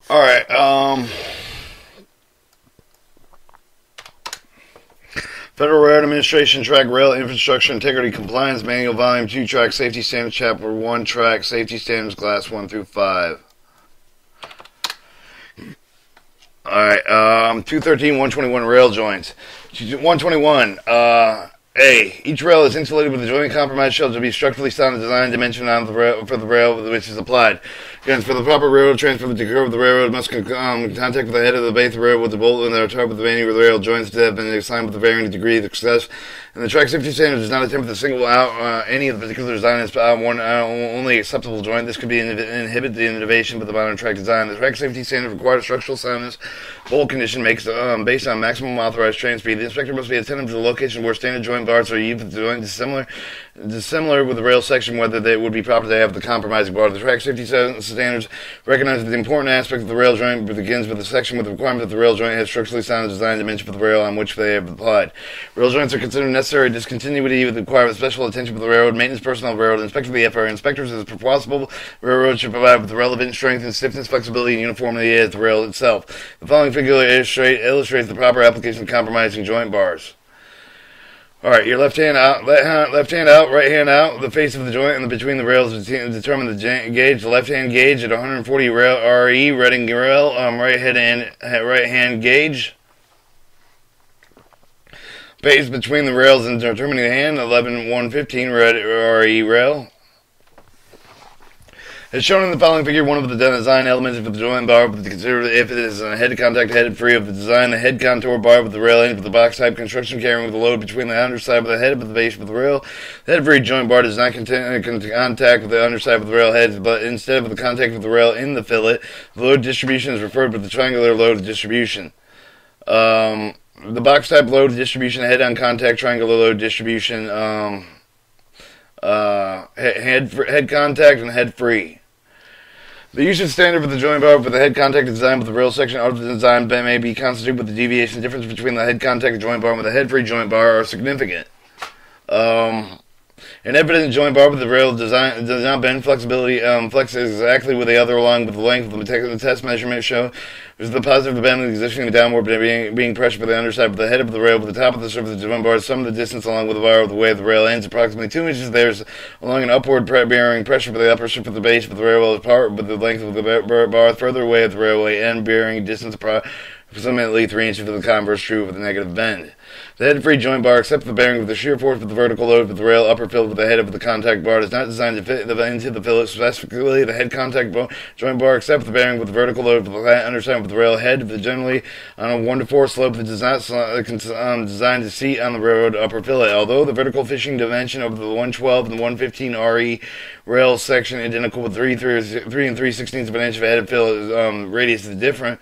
All right. Federal Railroad Administration Track Rail Infrastructure Integrity Compliance Manual Volume 2 Track Safety Standards Chapter 1 Track Safety Standards Class 1 through 5. Alright, 213, 121 rail joints. 121, A. Each rail is insulated with a joint compromise shell to be structurally sound and design dimension on the rail, for the rail which is applied. Again, for the proper railroad transfer, the curve of the railroad must contact with the head of the base of the railroad with the bolt and the top of the manual of the rail joints that have been assigned with a varying degree of success. And the track safety standard does not attempt to single out any of the particular design as one only acceptable joint. This could be inhibit the innovation with the modern track design. The track safety standard requires structural soundness, bolt condition makes based on maximum authorized train speed. The inspector must be attentive to the location where standard joint bars are used. The joint dissimilar with the rail section, whether they would be proper to have the compromising bar. The track safety standards recognize that the important aspect of the rail joint begins with the section with the requirement that the rail joint has structurally sound design dimension for the rail on which they have applied. Rail joints are considered necessary discontinuity with the requirement special attention for the railroad, maintenance personnel of the railroad, inspector of the FRA. Inspectors as possible, the railroad should provide with the relevant strength and stiffness, flexibility, and uniformity as the rail itself. The following figure illustrates the proper application of compromising joint bars. Alright, your left hand out, right hand out, the face of the joint and between the rails determine the gauge. The left hand gauge at 140 RE, Reading rail, right hand gauge. Space between the rails and determining the hand, 11-115 RE rail. As shown in the following figure, one of the design elements of the joint bar, but consider if it is a head contact head free of the design, the head contour bar with the rail end with the box type construction carrying with the load between the underside of the head of the base of the rail. The head free joint bar does not contact with the underside of the rail head, but instead of the contact with the rail in the fillet, the load distribution is referred to the triangular load distribution. The box type load distribution, head on contact, triangular load distribution, head contact and head free. The usage standard for the joint bar for the head contact design with the rail section of the design may be constituted with the deviation difference between the head contact joint bar and the head free joint bar are significant. An evident joint bar with the rail design does not bend flexibility, flexes exactly with the other along with the length of the test measurement show. There's the positive bend existing downward being pressure for the underside of the head of the rail with the top of the surface of the joint bar. Some of the distance along with the bar of the way the rail ends, approximately 2 inches. There's along an upward bearing pressure for the upper surface of the base of the railway part with the length of the bar further away at the railway end, bearing distance approximately 3 inches for the converse true with a negative bend. The head-free joint bar accepts the bearing with the shear force with the vertical load with the rail upper fillet with the head of the contact bar. It is not designed to fit into the fillet specifically. The head contact joint bar accepts the bearing with the vertical load with the underside with the rail head, but generally on a 1-to-4 slope that is not designed to seat on the railroad upper fillet. Although the vertical fishing dimension of the 112 and the 115 RE rail section identical with 3 3/16 of an inch of a head of fillet radius is different.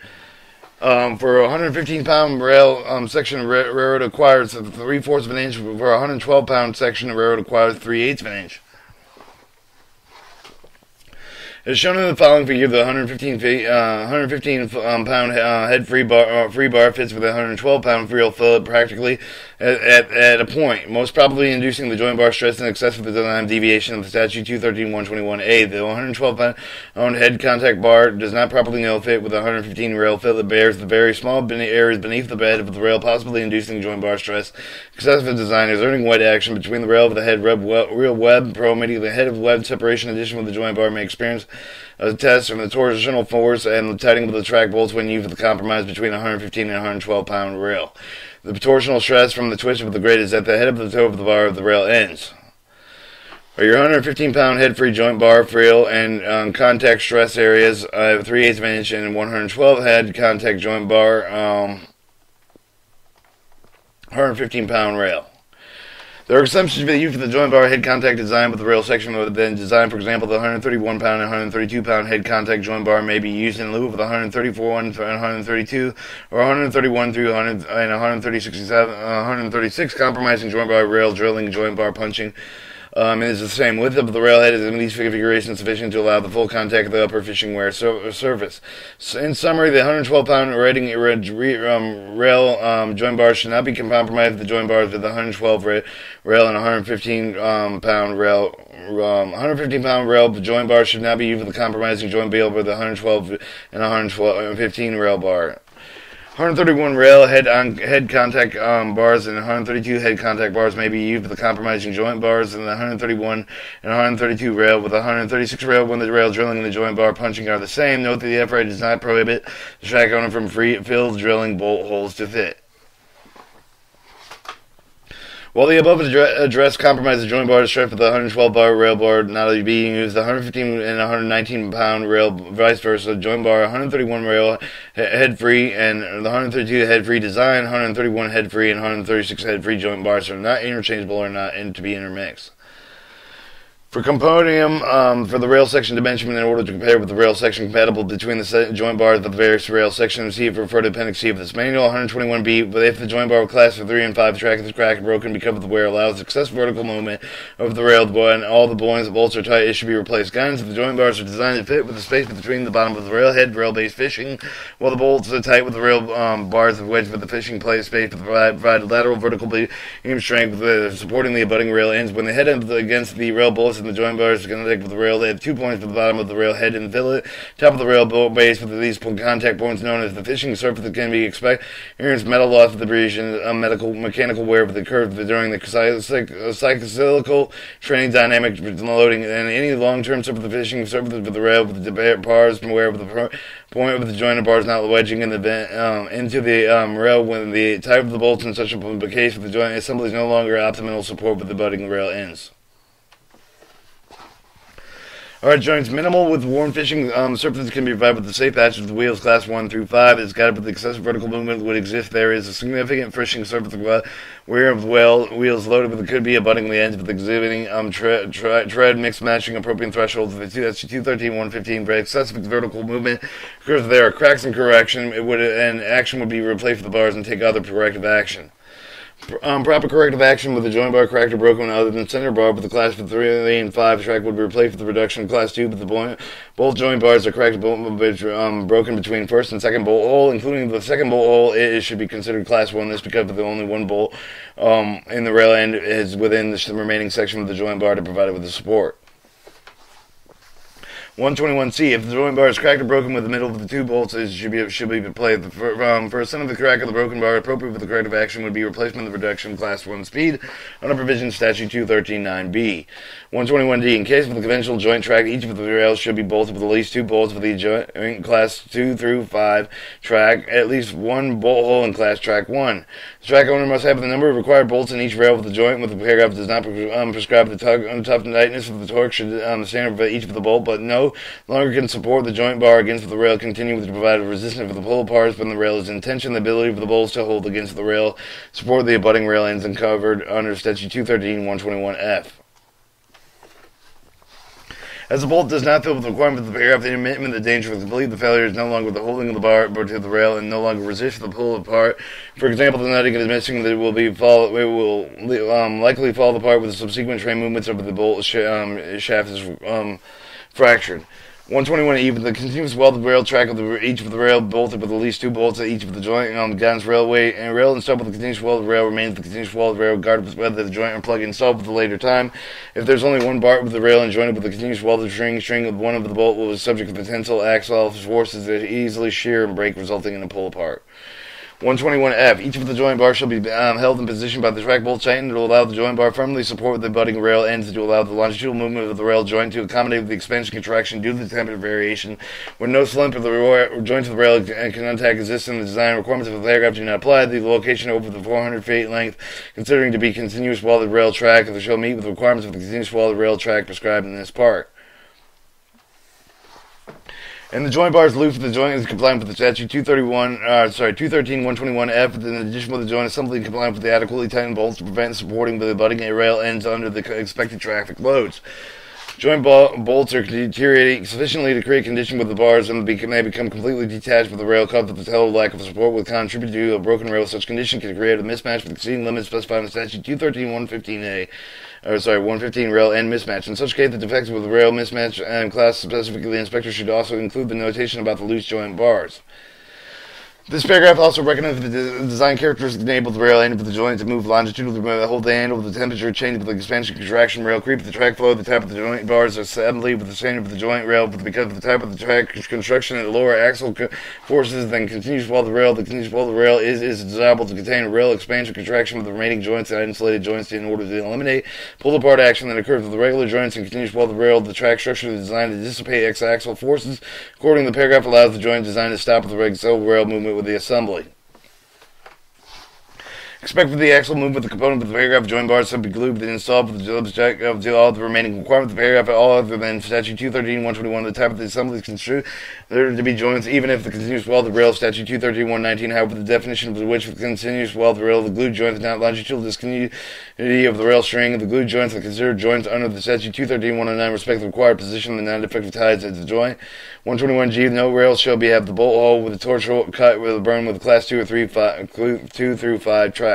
For a 115-pound rail section, railroad acquires 3/4 of an inch. For a 112-pound section, railroad acquires 3/8 of an inch. As shown in the following figure, the 115-pound head free bar fits with a 112-pound rail fillet practically at a point, most probably inducing the joint bar stress in excess of the design deviation of the statute 213-121A. The 112-pound head contact bar does not properly fit with the 115 rail fillet bears the very small areas beneath the bed of the rail, possibly inducing joint bar stress. Excessive design exerting weight action between the rail of the head real web promoting the head of web separation. In addition with the joint bar may experience a test from the torsional force and the tightening of the track bolts when used for the compromise between a 115 and 112-pound rail. The torsional stress from the twist of the grid is at the head of the toe of the bar of the rail ends. For your 115-pound head-free joint bar rail and contact stress areas, 3/8 of an inch and 112 head contact joint bar, 115-pound rail. There are exceptions to the use of the joint bar head contact design with the rail section of the design. For example, the 131-pound and 132-pound head contact joint bar may be used in lieu of the 134 and 132 or 131 through 100 and 136 compromising joint bar rail drilling, joint bar punching, It is the same width of the railhead is in these configurations sufficient to allow the full contact of the upper fishing wear surface. So in summary, the 112-pound rating rail joint bar should not be compromised with the joint bars with the 112 rail and 115-pound rail. 115-pound rail joint bar should not be used with the compromising joint bale with the 112 and 115 rail bar. 131 rail head contact bars and 132 head contact bars may be used with the compromising joint bars, and the 131 and 132 rail with the 136 rail when the rail drilling and the joint bar punching are the same. Note that the F-rate does not prohibit the track owner from field drilling bolt holes to fit. While the above address compromises joint bar strength with the 112 bar rail bar not being used, the 115 and 119 pound rail vice versa joint bar, 131 rail head free and the 132 head free design, 131 head free and 136 head free joint bars are not interchangeable or not to be intermixed. For componentium, for the rail section dimension, in order to compare with the rail section compatible between the joint bars of the various rail sections, see refer to Appendix C of this manual. 121B, but if the joint bar with class for 3 and 5 track is cracked and broken because of the wear allows excessive vertical movement of the rail and all the bolts are tight, it should be replaced. Guidance if the joint bars are designed to fit with the space between the bottom of the railhead, rail-based fishing, while the bolts are tight with the rail bars of wedge with the fishing place space to provide lateral vertical beam strength supporting the abutting rail ends. When the head against the rail bolts and the joint bars connect with the rail, they have 2 points at the bottom of the rail head and fillet, top of the rail base with these contact points known as the fishing surface that can be experienced metal loss with abrasion, mechanical wear with the curve during the cyclical training dynamic loading, and any long-term surface of the fishing surface with the rail with the bars wear with the point with the jointed bars not wedging in the into the rail when the type of the bolts in such a case with the joint assembly is no longer optimal support with the butting rail ends. Alright, joints minimal with worn fishing surfaces can be provided with the safe patches with wheels class 1 through 5. It's guided with the excessive vertical movement would exist. There is a significant fishing surface wear of wheels loaded with it could be abutting the ends with exhibiting tread mix matching appropriate thresholds of the 213 115 for excessive vertical movement because there are cracks and correction. Action would be replaced with the bars and take other corrective action. Proper corrective action with the joint bar cracked or broken other than center bar with the class for 3 and 5 track would be replaced with the reduction of class 2, but both joint bars are cracked broken between first and second bolt hole, including the second bolt hole. It should be considered class 1. This because of the only one bolt in the rail end is within the remaining section of the joint bar to provide it with the support. 121C. If the joint bar is cracked or broken with the middle of the 2 bolts, it should be replaced. For a son of the crack of the broken bar, appropriate for the corrective action would be replacement of the reduction class 1 speed under provision statute 213.9b. 121D. In case of the conventional joint track, each of the rails should be bolted with at least 2 bolts for the joint class 2 through 5 track, at least 1 bolt hole in class track 1. The track owner must have the number of required bolts in each rail with the joint, with the paragraph does not prescribe the tough tightness of the torque should standard for each of the bolt, but no longer can support the joint bar against the rail, continue to provide a resistance for the pull parts when the rail is in tension. The ability for the bolts to hold against the rail support the abutting rail ends and covered under statute 213.121F. As the bolt does not fill with the requirement of the paragraph, the commitment, the danger of complete the failure is no longer the holding of the bar to the rail and no longer resist the pull apart. For example, the nutting is missing, that will likely fall apart with the subsequent train movements of the bolt shaft is fractured. 121E, the continuous welded rail track of each of the rail bolted with at least 2 bolts at each of the joint guidance railway and rail installed with the continuous welded rail remains the continuous welded rail regardless of whether the joint or plug installed with a later time. If there's only one bar with the rail and jointed with the continuous welded string with one of the bolt will be subject to the tensile axle forces that easily shear and break, resulting in a pull apart. 121F. Each of the joint bars shall be held in position by the track bolt tightened to allow the joint bar firmly support the butting rail ends to allow the longitudinal movement of the rail joint to accommodate the expansion contraction due to the temperature variation. When no slump of the joints of the rail and contact exists in the design requirements of the paragraph do not apply, the location over the 400 feet length, considering to be continuous welded rail track, shall meet with the requirements of the continuous welded rail track prescribed in this part. And the joint bar is loose if the joint is compliant with the statute 213.121F. In addition, with the joint assembly compliant with the adequately tightened bolts to prevent supporting the butting rail ends under the expected traffic loads. Joint bolts are deteriorating sufficiently to create condition with the bars and may become completely detached with the rail cut that the total lack of support will contribute to a broken rail. Such condition can create a mismatch with exceeding limits specified in statute 213-115A. 115 rail end mismatch. In such case, the defects with the rail mismatch and class specifically, the inspector should also include the notation about the loose joint bars. This paragraph also recognizes the design characteristics enable the rail end of the joint to move longitudinally, hold the handle with the temperature change with the expansion contraction rail creep the track flow, the type of the joint bars assembly with the change of the joint rail because of the type of the track construction and lower axle forces then continues while the rail is desirable to contain a rail expansion contraction with the remaining joints and insulated joints in order to eliminate pull apart action that occurs with the regular joints and continues while the track structure is designed to dissipate x-axle forces. According, the paragraph allows the joint design to stop with the regular rail movement with the assembly. Expect for the axle movement, the component of the paragraph joint bars should be glued and installed with the object of all the remaining requirements of the paragraph, all other than statute 213-121. The type of the assembly is construed there to be joints, even if the continuous weld of the rail, statute 213-119. However, the definition of which the continuous weld of the rail, the glued joint is not longitudinal discontinuity of the rail string. The glued joints are considered joints under the statute 213-109, respect the required position of the non-defective ties at the joint. 121G, no rail shall have the bolt hole with a torch cut with a burn with a class 2 or 2 through 5 track.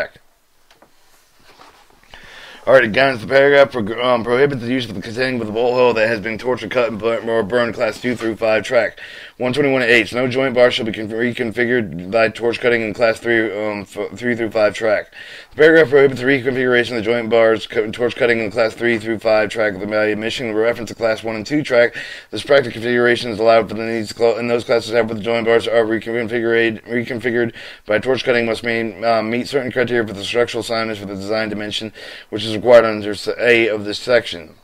Alright, again, the paragraph prohibits the use of the containing with a bolt hole that has been tortured, cut, and or burned class 2 through 5 track. 121H, no joint bar shall be reconfigured by torch cutting in class 3 through 5 track. The paragraph prohibits the reconfiguration of the joint bars torch cutting in class 3 through 5 track by omission of reference to class 1 and 2 track. This practical configuration is allowed for the needs in those classes where the joint bars are reconfigured by torch cutting must meet certain criteria for the structural soundness for the design dimension, which is required under A of this section.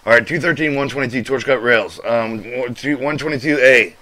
Alright, 213-122 torch cut rails. 122A.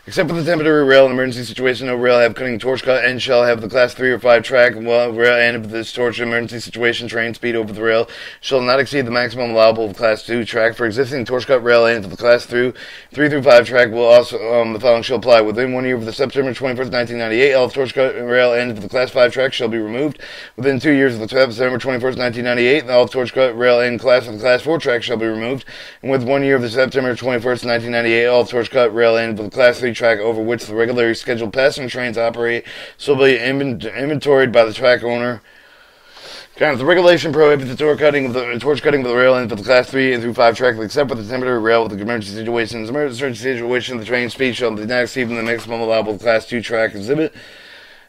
Except for the temporary rail in emergency situation, no rail have cutting torch cut and shall have the class 3 or 5 track rail and if this torch emergency situation train speed over the rail shall not exceed the maximum allowable of class 2 track. For existing torch cut rail and if the class 3 through 5 track will also the following shall apply. Within 1 year of the September 21st, 1998, all torch cut rail and if the class 5 track shall be removed. Within 2 years of the September 21st, 1998, all torch cut rail and class of the class 4 track shall be removed. And with 1 year of the September 21st, 1998, all torch cut rail and of the class 3 track over which the regularly scheduled passenger trains operate shall be inventoried by the track owner. The regulation prohibits the torch cutting of the rail end for the class 3 through 5 track, except for the temporary rail with the emergency situations. Emergency situation, the train speed shall not exceed the maximum allowable class 2 track exhibit.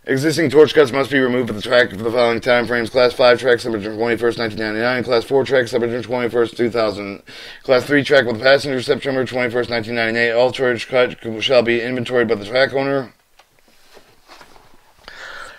Existing torch cuts must be removed at the track for the following time frames. Class 5 track, September 21st, 1999. Class 4 track, September 21st, 2000. Class 3 track with passenger, September 21st, 1998. All torch cut shall be inventoried by the track owner.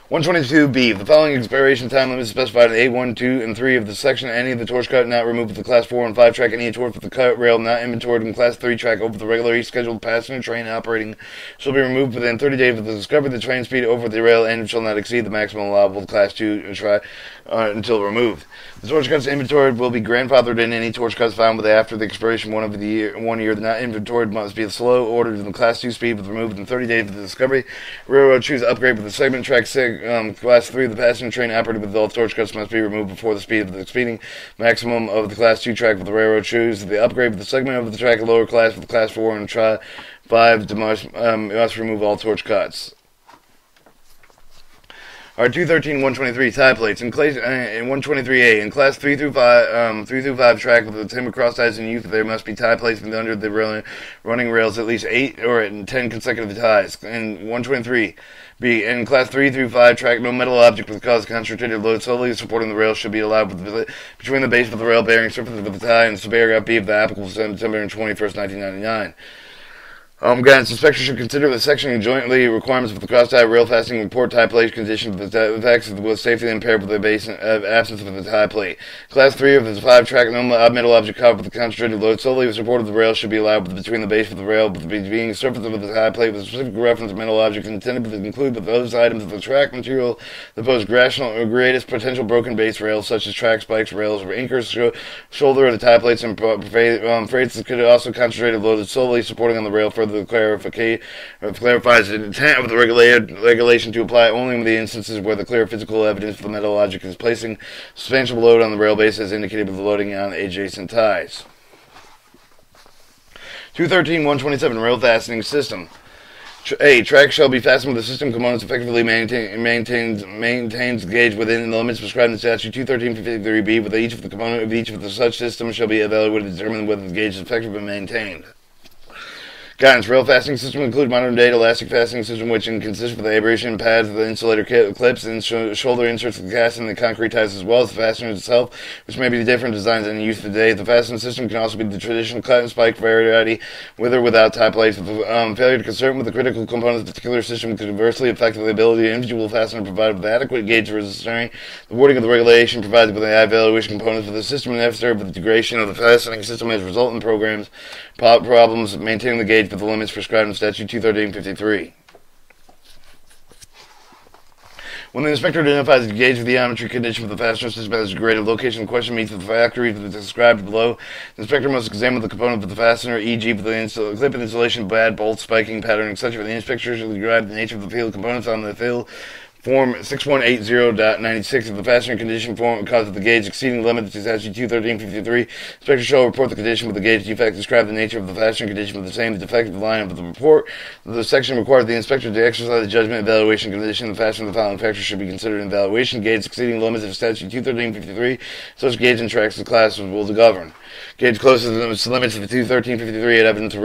122B. The following expiration time limit is specified in A1, 2, and 3 of the section. Any of the torch cut not removed with the Class 4 and 5 track. Any torch with the cut rail not inventoried in Class 3 track over the regularly scheduled passenger train operating shall be removed within 30 days of the discovery. The train speed over the rail end shall not exceed the maximum allowable Class 2 track until removed. The torch cuts inventoried will be grandfathered in. Any torch cuts found with after the expiration of the year, 1 year not inventoried must be slow ordered in the Class 2 speed with removed within 30 days of the discovery. Railroad choose upgrade with the segment track Class 3, the passenger train operated with all torch cuts must be removed before the speed of the exceeding maximum of the Class 2 track with the railroad choose. The upgrade with the segment of the track lower class with the Class 4 and 5 must remove all torch cuts. Alright, 213-123 tie plates. In 123A, in Class 3 through 5 track with the timber cross ties in use, there must be tie plates under the running rails at least 8 or 10 consecutive ties. In 123B, in Class 3 through 5 track, no metal object with cause concentrated load solely supporting the rail should be allowed between the base of the rail bearing surface of the tie and the paragraph B of the applicable September 21st, 1999. Guidance inspection should consider the section jointly requirements for the cross-tie rail fastening and port tie plate condition for the effects with safety impaired with the base absence of the tie plate. Class 3 of the 5 track, no metal object covered with the concentrated load solely the support of the rail should be allowed between the base of the rail being the surface of the tie plate with specific reference to metal objects intended to include with those items of the track material that pose greatest potential broken base rails such as track spikes, rails, or anchors, shoulder of the tie plates and freights that could also concentrated loaded solely supporting on the rail further further clarifies the intent of the regulation to apply only in the instances where the clear physical evidence for the metal logic is placing substantial load on the rail base as indicated with the loading on adjacent ties. 213.127 Rail Fastening System. A. Track shall be fastened with the system components effectively maintains the gauge within the limits prescribed in statute 213.53b, with each of the component of each of the such systems shall be evaluated to determine whether the gauge is effectively maintained. Guidance. Rail fastening system include modern-day elastic fastening system which consists of the abrasion pads, the insulator clips, and shoulder inserts for the cast and the concrete ties, as well as the fastener itself, which may be different designs in use today. The fastening system can also be the traditional cut and spike variety, with or without tie plates. With failure to concern with the critical components of the particular system could adversely affect the ability of the individual fastener provided with adequate gauge resistance. The wording of the regulation provides with the evaluation components for the system necessary for the integration of the fastening system as result in problems maintaining the gauge with the limits prescribed in statute 213.53. When the inspector identifies the gauge of the geometry condition of the fastener system as graded location in question meets the factory described below, the inspector must examine the component of the fastener, e.g. for the clip and installation, pad, bolt, spiking, pattern, etc. The inspector should describe the nature of the field components on the field Form 6180.96 of the fastener condition form cause of the gauge exceeding the limit to statute 213.53. Inspector shall report the condition with the gauge defect, describe the nature of the fastener condition with the same defective line of the report. The section requires the inspector to exercise the judgment evaluation condition. The fastener of the following factors should be considered in evaluation. Gauge exceeding the limits of statute 213.53. Such gauge and tracks the class will govern. Gauge close to the limits of 213.53 at evidence of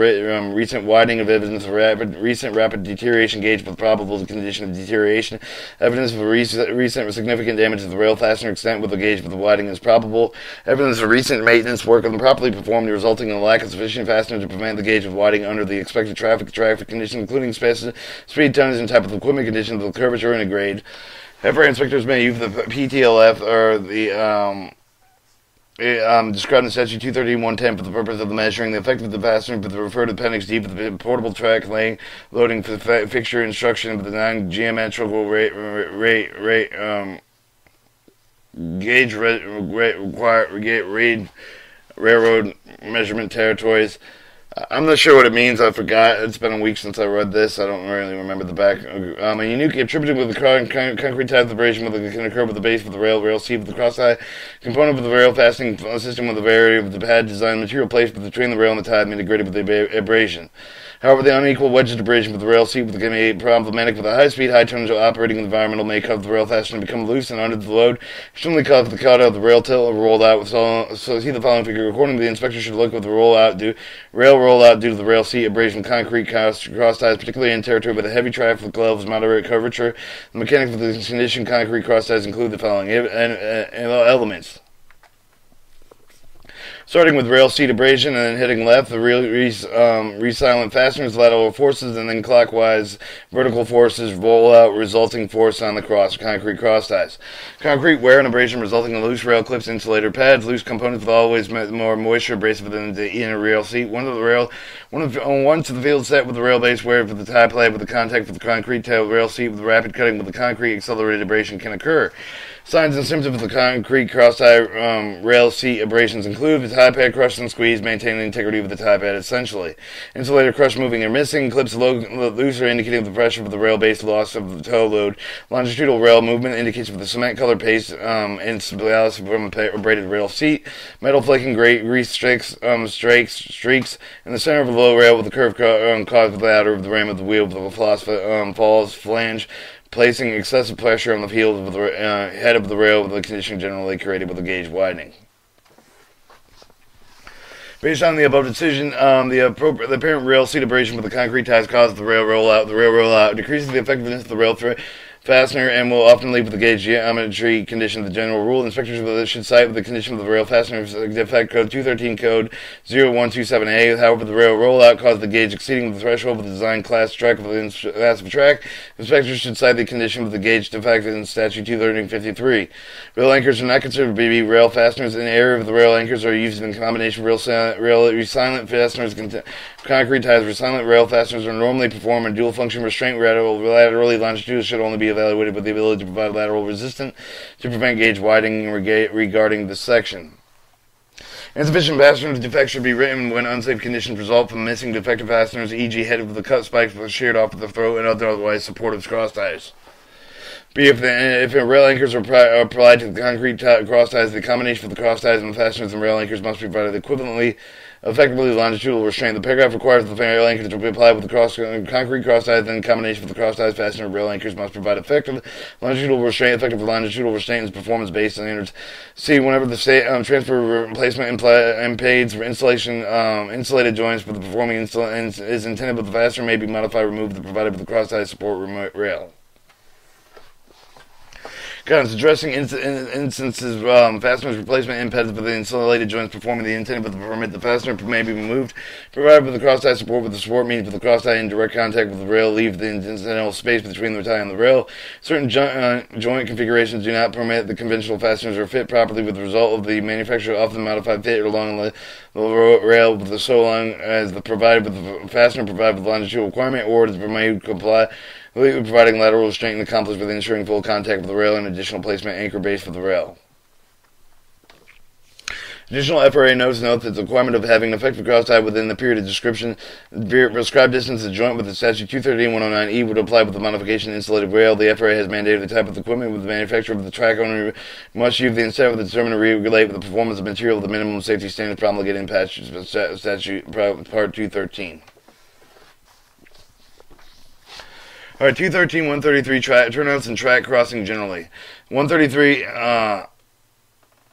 recent widening of evidence of recent rapid deterioration. Gauge with probable condition of deterioration. Evidence of recent significant damage to the rail fastener extent with the gauge with the widening is probable. Evidence of recent maintenance work improperly performed resulting in a lack of sufficient fastener to prevent the gauge of widening under the expected traffic condition, including speed, tonnage, and type of equipment condition, the curvature, and a grade. However, inspectors may use the PTLF or the described in statute 213.110 for the purpose of measuring the effect of the fastener for the referred appendix D for the portable track laying loading for the fixture instruction of the non-geometrical gauge railroad measurement territories. I'm not sure what it means. I forgot. It's been a week since I read this. I don't really remember the back. A unique attributed with the concrete type of abrasion can occur with the base of the rail seat with the cross-tie component of the rail fastening system with the variety of the pad design material placed between the rail and the tie integrated with the abrasion. However, the unequal wedged abrasion with the rail seat can be problematic with a high-speed, high-tonnage operating environment may cause the rail fastener to become loose and under the load, extremely cause the cutout of the rail tilt or rolled out. So see the following figure. Accordingly, the inspector should look with the rail rollout due to the rail seat abrasion concrete cross ties, particularly in territory with a heavy traffic levels, moderate curvature. The mechanics of the condition concrete cross ties include the following elements. Starting with rail seat abrasion and then heading left, the resilient fasteners, lateral forces, and then clockwise vertical forces roll out, resulting force on the concrete cross ties. Concrete wear and abrasion resulting in loose rail clips, insulator pads, loose components with always more moisture abrasive than the inner rail seat. Once the field set with the rail base wear for the tie plate with the contact with the concrete tail rail seat with the rapid cutting with the concrete, accelerated abrasion can occur. Signs and symptoms of the concrete cross-tie rail seat abrasions include the tie pad crushed and squeezed, maintaining the integrity of the tie pad essentially. Insulator crushed, moving or missing, clips loose or indicating the pressure of the rail base, loss of the toe load. Longitudinal rail movement indicates with the cement colored paste instability from a braided rail seat. Metal flaking, grease streaks in the center of the low rail with the curve caused with the outer of the rim of the wheel with the falls flange, placing excessive pressure on the heel of the head of the rail with the condition generally created with the gauge widening. Based on the above decision, the apparent rail seat abrasion with the concrete ties causes the rail rollout. The rail rollout decreases the effectiveness of the rail fastener and will often leave with the gauge geometry condition. The general rule: inspectors should cite with the condition of the rail fastener defect code 213 code 0127A. However, the rail rollout caused the gauge exceeding the threshold of the design class track of the class of track. Inspectors should cite the condition of the gauge defect in statute 213.53. Rail anchors are not considered to be rail fasteners. In the area of the rail anchors are used in combination with rail resilient fasteners. Concrete ties resilient rail fasteners are normally performed in dual function restraint. Laterally longitudinal should only be evaluated with the ability to provide lateral resistance to prevent gauge widening regarding this section. Insufficient fastener defect should be written when unsafe conditions result from missing defective fasteners, e.g. head of the cut spikes was sheared off at the throat and otherwise supportive cross ties. B. If rail anchors are applied to the concrete cross ties, the combination of the cross ties and the fasteners and rail anchors must be provided equivalently, effectively longitudinal restraint. The paragraph requires the rail anchors to be applied with the concrete cross ties, then combination of the cross ties, fastener, and rail anchors must provide effective longitudinal restraint. Effective longitudinal restraint is performance-based standards. C. Whenever the transfer replacement impedes installation insulated joints for the performing is intended, but the fastener may be modified, removed, provided with the cross ties support rail. Addressing instances fasteners replacement impediments for the insulated joints performing the intended but the permit, the fastener may be removed, provided with the cross tie support, with the support means for the cross tie in direct contact with the rail, leave the incidental space between the tie and the rail. Certain joint configurations do not permit the conventional fasteners or fit properly, with the result of the manufacturer often modified fit along the rail with so long as the provided with the fastener provided with the longitudinal requirement, or it is permitted to comply providing lateral restraint and accomplished with ensuring full contact with the rail and additional placement anchor base for the rail. Additional FRA notes that the requirement of having an effective cross tie within the period of description, prescribed distance of joint with the statute 213-109E would apply with the modification insulated rail. The FRA has mandated the type of equipment with the manufacturer of the track owner must use the incentive to determine and regulate with the performance of material with the minimum safety standards promulgated in statute Part 213. Alright, 213, 133, turnouts and track crossing generally. 133,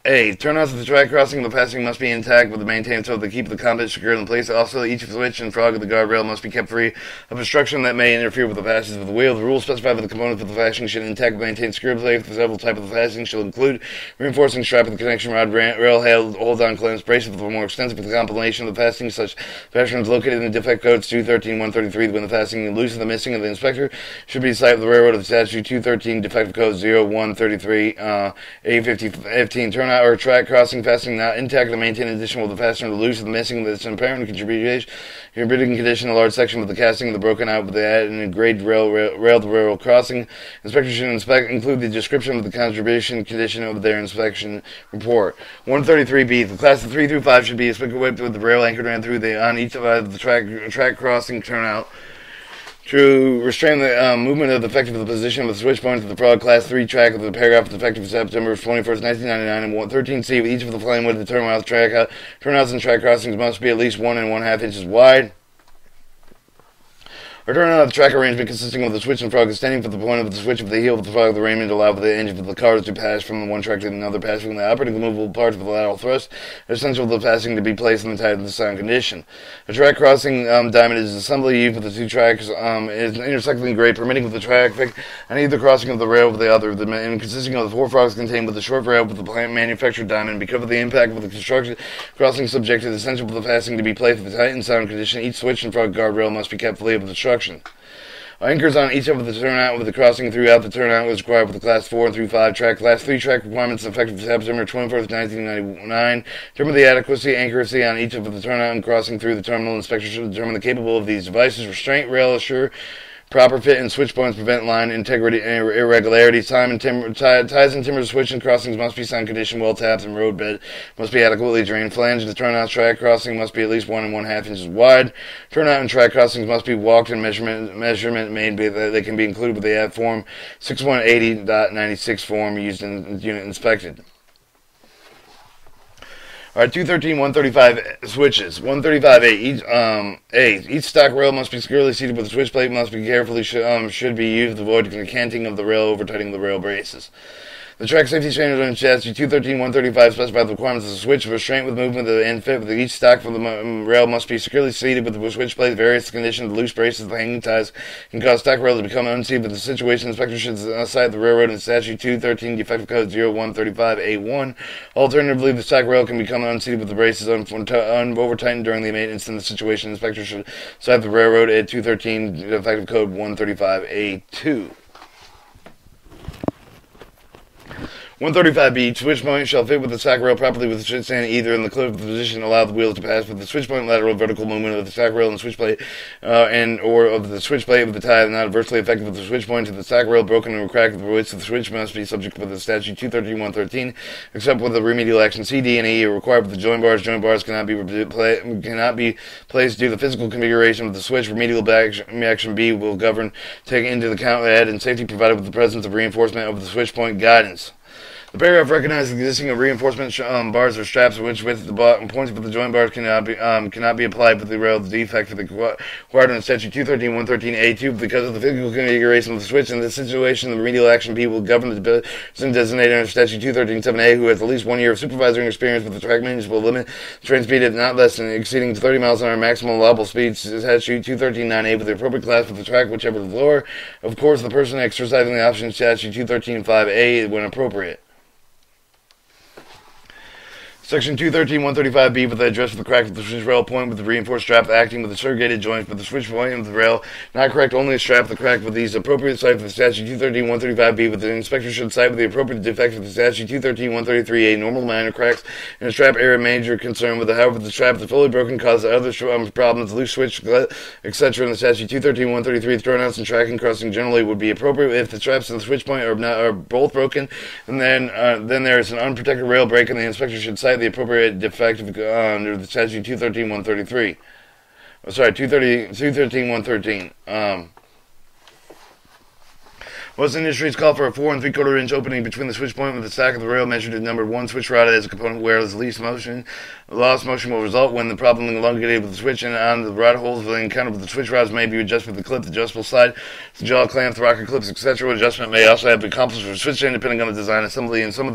A. Turnouts of the track crossing of the passing must be intact with the maintained so that keep the combat secure in place. Also, each switch and frog of the guardrail must be kept free of obstruction that may interfere with the passage of the wheel. The rules specified for the components of the fastening should intact maintain secure place. The several types of the fastening shall include reinforcing strap of the connection rod, rail hold-on clamps, braces for more extensive with the compilation of the fastening. Such fasteners located in the defect codes 213, 133 when the fastening loose of the missing of the inspector should be cited with the railroad of the statute 213 defective code 0133 A15 turnout or track crossing fastening not intact to maintain addition with the fastener to loose of the missing that's an apparent contributing condition a large section of the casting of the broken out with the added and grade rail to rail crossing. Inspector should include the description of the contribution condition of their inspection report. 133B. The class of 3 through 5 should be equipped with the rail anchored ran through on each side of the track crossing turnout to restrain the movement of the effective of the position of the switch points of the frog class 3 track of the paragraph effective September 21st, 1999, and 13C with each of the flame with the turnouts and track crossings must be at least 1 1/2 inches wide. Or turnout of the track arrangement consisting of the switch and frog extending from the point of the switch of the heel of the frog of the arrangement to allow for the engine of the cars to pass from the one track to another, passing from the operating movable parts of the lateral thrust, essential for the passing to be placed in the tight of the sound condition. A track crossing diamond is assembly used with the two tracks is intersecting grade, permitting with the traffic on either crossing of the rail with the other, and consisting of the 4 frogs contained with the short rail with the plant manufactured diamond. Because of the impact of the construction crossing subject is essential for the passing to be placed in the tight and sound condition, each switch and frog guardrail must be kept free of obstruction. Anchors on each of the turnout with the crossing throughout the turnout was required for the Class 4 through 5 track. Class 3 track requirements effective September 21st, 1999. Determine the adequacy, accuracy on each of the turnout and crossing through the terminal. Inspector should determine the capability of these devices. Restraint, rail, assure proper fit and switch points, prevent line integrity and irregularities. Ties and timber switch and crossings must be sound condition, well tapped, and road bed must be adequately drained. Flange of the turnout track crossing must be at least 1 1/2 inches wide. Turnout and track crossings must be walked and measurement made they can be included with the app form 6180.96 form used in unit inspected. Alright, 213, 135 switches. 135A. Each stock rail must be securely seated with a switch plate. Must be carefully should be used to avoid the canting of the rail, over tightening the rail braces. The track safety standards on statute 213, 135 specify the requirements of the switch restraint with movement of the end fit with each stock for the rail must be securely seated with the switch plate. Various conditions, the loose braces, the hanging ties can cause stock rail to become unseated. But the situation inspector should cite the railroad in statute 213 defective code 0135A1. Alternatively, the stock rail can become unseated with the braces over tightened during the maintenance. In the situation, inspector should cite the railroad at 213 defective code 135A2. 135B, each switch point shall fit with the stack rail properly with the switch stand either in the clip position allow the wheels to pass with the switch point lateral vertical movement of the stack rail and switch plate and or of the switch plate with the tie not adversely affected with the switch point to the stack rail broken or cracked the which the switch must be subject with the statute 213-113 except with the remedial action C, D, and E are required with the joint bars. Joint bars cannot be placed due to the physical configuration of the switch. Remedial action B will govern take into account add and safety provided with the presence of reinforcement of the switch point guidance. The paragraph recognizes the existing of reinforcement bars or straps which with the points of the joint bars cannot be applied with the rail. The defect for the required in statute 213-113A2 because of the physical configuration of the switch. In this situation, the remedial action P will govern the person designated under statute 213-7A who has at least 1 year of supervisory experience with the track management will limit the train speed at not less than exceeding 30 miles an hour maximum allowable speed. Statute 213-9A with the appropriate class for the track, whichever is lower. Of course, the person exercising the option statute 213-5A when appropriate. Section 213-135B with the address for the crack of the switch rail point with the reinforced strap acting with the surrogated joints with the switch point of the rail not correct only a strap the crack with these appropriate site for the statute 213-135B with the inspector should cite with the appropriate defect for the statute 213-133A normal minor cracks in a strap area major concern with the however the strap is fully broken causes other problems loose switch etc. in the statute 213-133 turnouts and tracking crossing generally would be appropriate if the straps and the switch point are both broken and then there is an unprotected rail break and the inspector should cite the appropriate defect under the statute 213-133. Sorry, 213-113. Most industries call for a 4 3/4 inch opening between the switch point with the stack of the rail measured at number 1 switch rod as a component where the least motion. Lost motion will result when the problem elongated with the switch and on the rod holes the encounter with the switch rods may be adjusted with the clip, the adjustable slide, the jaw clamp, the rocker clips, etc. Adjustment may also have to be accomplished with switch chain depending on the design assembly. In some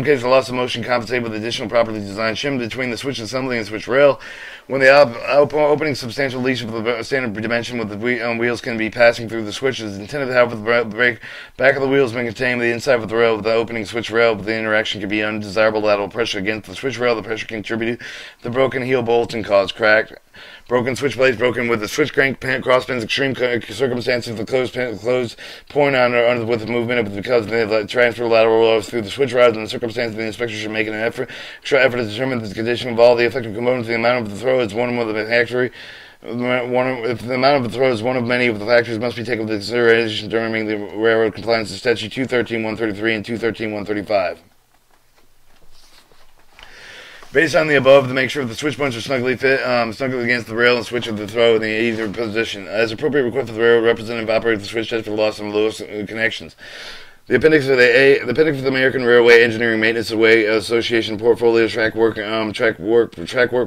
cases, the loss of motion compensated with additional properly designed shim between the switch assembly and switch rail. When the opening substantial leash of the standard dimension with the wheels can be passing through the switch is intended to have the back of the wheels being contained the inside of the rail with the opening switch rail, but the interaction can be undesirable lateral pressure against the switch rail. The pressure can contribute to the broken heel bolt and cause crack. Broken switch blades broken with the switch crank cross pins. Extreme circumstances the closed point on or with the movement because they transfer lateral rollers through the switch rods. In the circumstances, the inspector should make an extra effort to determine the condition of all the effective components. The amount of the throw is one of the factory. If the amount of the throw is one of many of the factors must be taken into consideration during the railroad compliance to statute 213-133 and 213-135. Based on the above, to make sure the switch points are snugly against the rail and switch of the throw in either position. As appropriate, request for the railroad representative operates the switch test for the loss of loose connections. The appendix of the American Railway Engineering Maintenance Association portfolio track work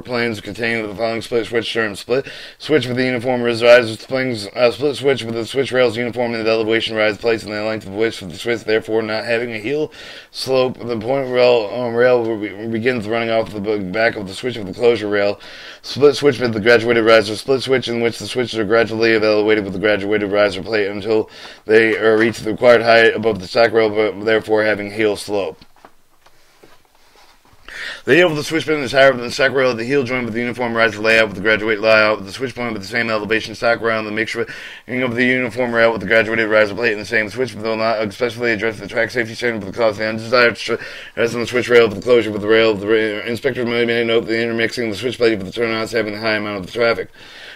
plans containing the following split switch terms: split switch with the uniform riser springs, split switch with the switch rails uniform and the elevation rise plates and the length of which for the switch, therefore not having a heel slope. The point rail begins running off the back of the switch of the closure rail. Split switch with the graduated riser, split switch in which the switches are gradually elevated with the graduated riser plate until they reach the required height above the stack rail, but therefore having heel slope. The heel of the switch pin is higher than the stack rail at the heel joint with the uniform riser layout with the graduated layout with the switch point with the same elevation stack rail and the mixture of the uniform rail with the graduated riser plate and the same switch will not especially address the track safety standard with the cause of the undesired stress on the switch rail with the closure with the rail. The inspector may note the intermixing of the switch plate with the turnouts having a high amount of the traffic.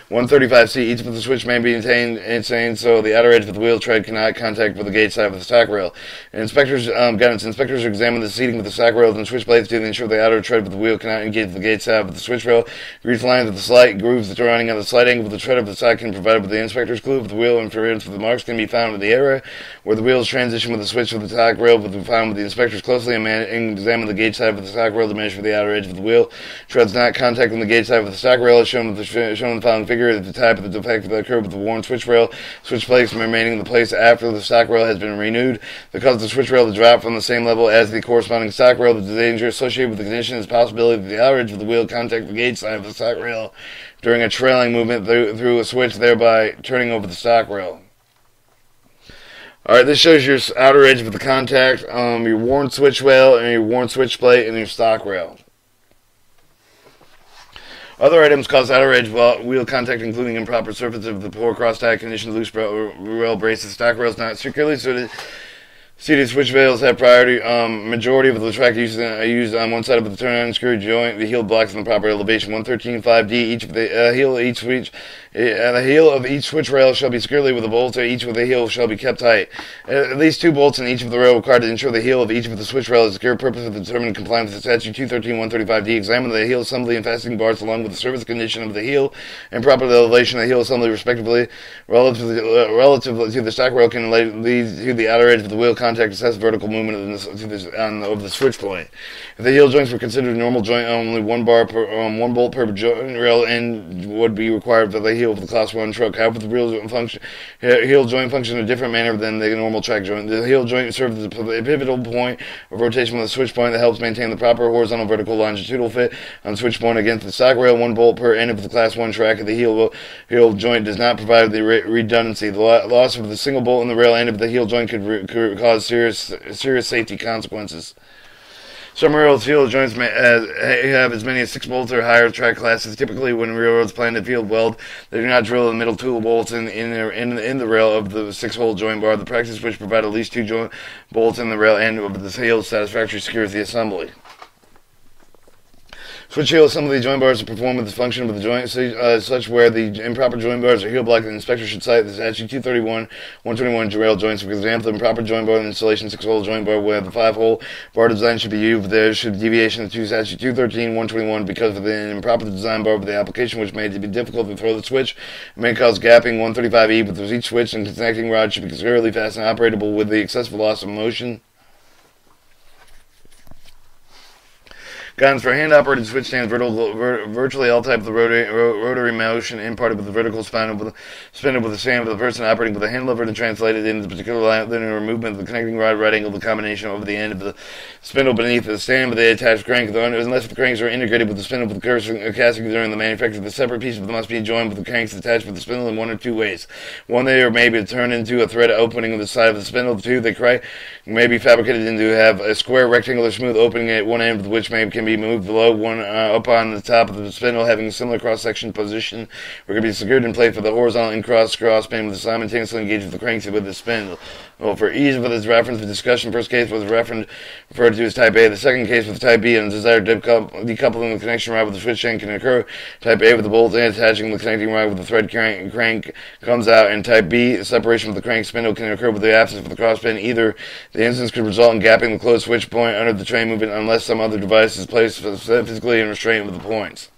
135C, each of the switch may be maintained so the outer edge of the wheel tread cannot contact with the gauge side of the stack rail. And inspectors examine the seating with the stack rails and switch blades to ensure the outer tread of the wheel cannot engage the gauge side of the switch rail. Grease lines of the slight grooves that are running on the slight angle of the tread of the side can be provided with the inspector's clue. If the wheel interference with the marks can be found in the area where the wheels transition with the switch of the stack rail will be found with the inspectors closely and examine the gauge side of the stack rail to measure the outer edge of the wheel. Treads not contacting the gauge side of the stack rail is shown in the following figure. At the type of the defect that occurred with the worn switch rail, switch plates remaining in the place after the stack rail has been renewed. Because the switch rail to drop from the same level as the corresponding stack rail, the danger associated with the condition is the possibility that the outer edge of the wheel contact the gauge side of the stack rail during a trailing movement through a switch, thereby turning over the stack rail. Alright, this shows your outer edge of the contact, your worn switch rail, and your worn switch plate, and your stock rail. Other items cause outer edge wheel contact, including improper surface of the poor cross-tie condition, loose rail braces, stock rails not securely Seated switch rails have priority. Majority of the track used on one side of the turn-on screw joint. The heel blocks in the proper elevation. 113.5D. Each of the heel of each switch. The heel of each switch rail shall be secured with a bolt. Each of the heel shall be kept tight. At least 2 bolts in each of the rail required to ensure the heel of each of the switch rail is secure. Purpose of determining compliance with statute 213.135D. Examine the heel assembly and fastening bars along with the surface condition of the heel and proper elevation of the heel assembly, respectively, relative to the stock rail can lead to the outer edge of the wheel contact. Assess vertical movement of the switch point. If the heel joints were considered normal joint, only 1 bolt per joint rail end would be required for the heel of the Class 1 truck. However, the heel joint function in a different manner than the normal track joint. The heel joint serves as a pivotal point of rotation with the switch point that helps maintain the proper horizontal, vertical, longitudinal fit on the switch point against the stock rail. 1 bolt per end of the Class 1 track. The heel joint does not provide the redundancy. The loss of the single bolt in the rail end of the heel joint could cause serious safety consequences. Some railroads heel joints may have as many as 6 bolts or higher track classes. Typically, when railroads plan to field weld, they do not drill the middle 2 bolts in the rail of the 6-hole joint bar. The practice which provide at least 2 bolts in the rail end of the heel satisfactorily secures the assembly. Switch heel assembly joint bars to perform with the function of the joint, such where the improper joint bars are heel blocked. The inspector should cite the statute 231.121 rail joints. For example, the improper joint bar installation 6-hole joint bar where the 5-hole bar design should be used. There should deviation to statute 213.121 because of the improper design bar of the application, which made it be difficult to throw the switch. It may cause gapping. 135E, but each switch and connecting rod should be securely fastened and operable with the excessive loss of motion. Guidance for hand-operated switch stands. Virtually all types of rotary motion imparted with the vertical spindle with the stand of the person operating with the hand lever and translated into the particular linear movement of the connecting rod right angle. The combination over the end of the spindle beneath the stand with the attached crank. Unless the cranks are integrated with the spindle with the casting during the manufacture, the separate pieces must be joined with the cranks attached with the spindle in 1 or 2 ways. 1, they are maybe turned into a thread opening on the side of the spindle. 2, they may be fabricated into have a square rectangular smooth opening at one end, which can be moved below one up on the top of the spindle, having a similar cross-section position, where it can be secured in place for the horizontal and cross-pin with simultaneously engaged with the cranks with the spindle. Well, for ease of this reference for discussion, first case was referred to as Type A. The second case with Type B, and desired decoupling the connection rod with the switch chain can occur. Type A with the bolt and attaching the connecting rod with the thread crank comes out, and Type B, the separation with the crank spindle can occur with the absence of the cross-pin. Either the instance could result in gapping the closed switch point under the train movement unless some other device is placed physically in restraint with the points.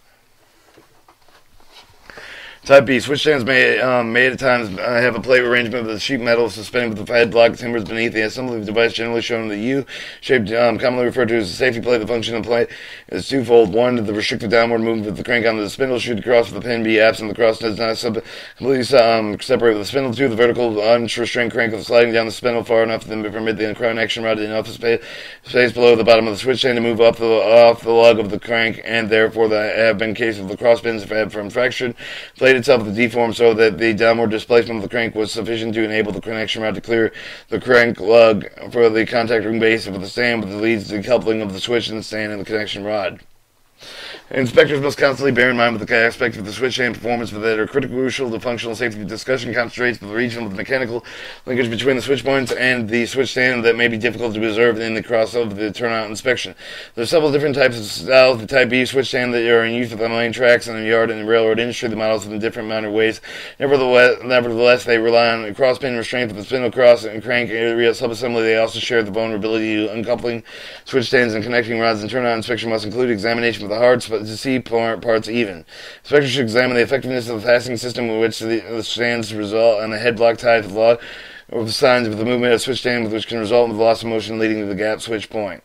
Type B. Switch stands may at times have a plate arrangement with a sheet metal suspended with the head block timbers beneath. The assembly of the device, generally shown in the U-shaped, commonly referred to as a safety plate. The function of the plate is twofold. 1, the restricted downward movement of the crank onto the spindle should cross with the pin be absent. The cross does not completely separate with the spindle. 2, the vertical unrestrained crank of sliding down the spindle far enough to permit the connection rod enough space below the bottom of the switch stand to move off the lug of the crank, and therefore there have been cases of the cross pins from fractured plate itself to deform so that the downward displacement of the crank was sufficient to enable the connection rod to clear the crank lug for the contacting base of the stand, which leads to the coupling of the switch and the stand and the connection rod. Inspectors must constantly bear in mind with the aspects of the switch chain performance that are crucial to functional safety. Discussion concentrates with the region of the mechanical linkage between the switch points and the switch stand that may be difficult to be observed in the cross of the turnout inspection. There are several different types of styles. The Type B switch stand that are in use with the main tracks and the yard and the railroad industry. The models in different minor ways. Nevertheless, they rely on the cross-pin restraint of the spindle cross and crank area subassembly. They also share the vulnerability to uncoupling switch stands and connecting rods. And turnout inspection must include examination of the hard to see parts even. Inspectors should examine the effectiveness of the fastening system in which the stands result and the head block tied to the log or the signs of the movement of the switch stand, which can result in the loss of motion leading to the gap switch point.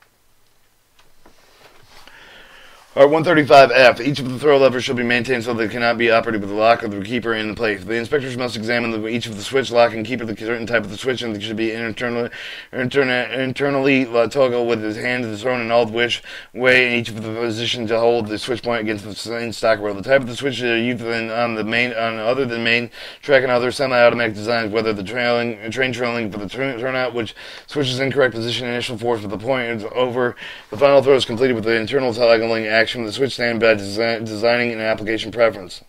Part 135F. Each of the throw levers shall be maintained so they cannot be operated with the lock or the keeper in place. The inspectors must examine each of the switch, lock, and keeper, the certain type of the switch, and they should be internally toggle with his hand thrown in all which way in each of the position to hold the switch point against the in-stock rail. The type of the switch used on other than main track and other semi-automatic designs, whether the train trailing for the turnout, which switches incorrect position initial force with the point is over. The final throw is completed with the internal toggling action from the switch stand by designing an application preference.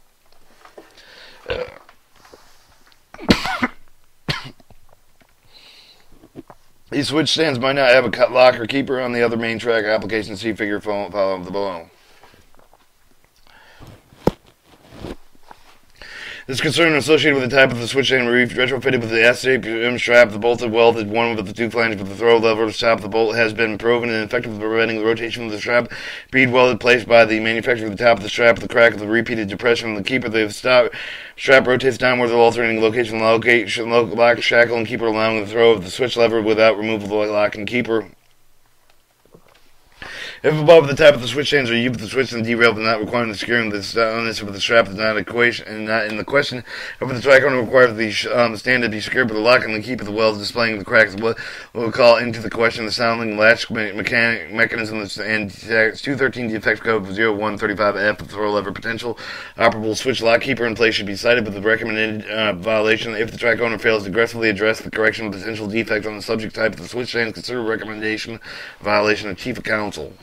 These switch stands might not have a cut lock or keeper on the other main track application. See figure follow the below. This concern associated with the type of the switch stand retrofitted with the S-shaped strap, the bolted welded one with the two flanges with the throw lever top. The bolt has been proven and effective in preventing the rotation of the strap. Bead welded placed by the manufacturer at the top of the strap. The crack of the repeated depression of the keeper. The strap rotates downwards, alternating location, lock, shackle, and keeper, allowing the throw of the switch lever without removal of the lock and keeper. If above the top of the switch stands are used, the switch and derail, but not requiring the securing the soundness of the strap is not in the question. However, the track owner requires the stand to be secured by the lock and the keep of the welds displaying the cracks. What will call into the question the sounding latch mechanism and 213 defect code 0135F. The throw lever potential operable switch lock keeper in place should be cited with the recommended violation. If the track owner fails to aggressively address the correction of potential defect on the subject type of the switch stand, consider recommendation violation of Chief of Counsel.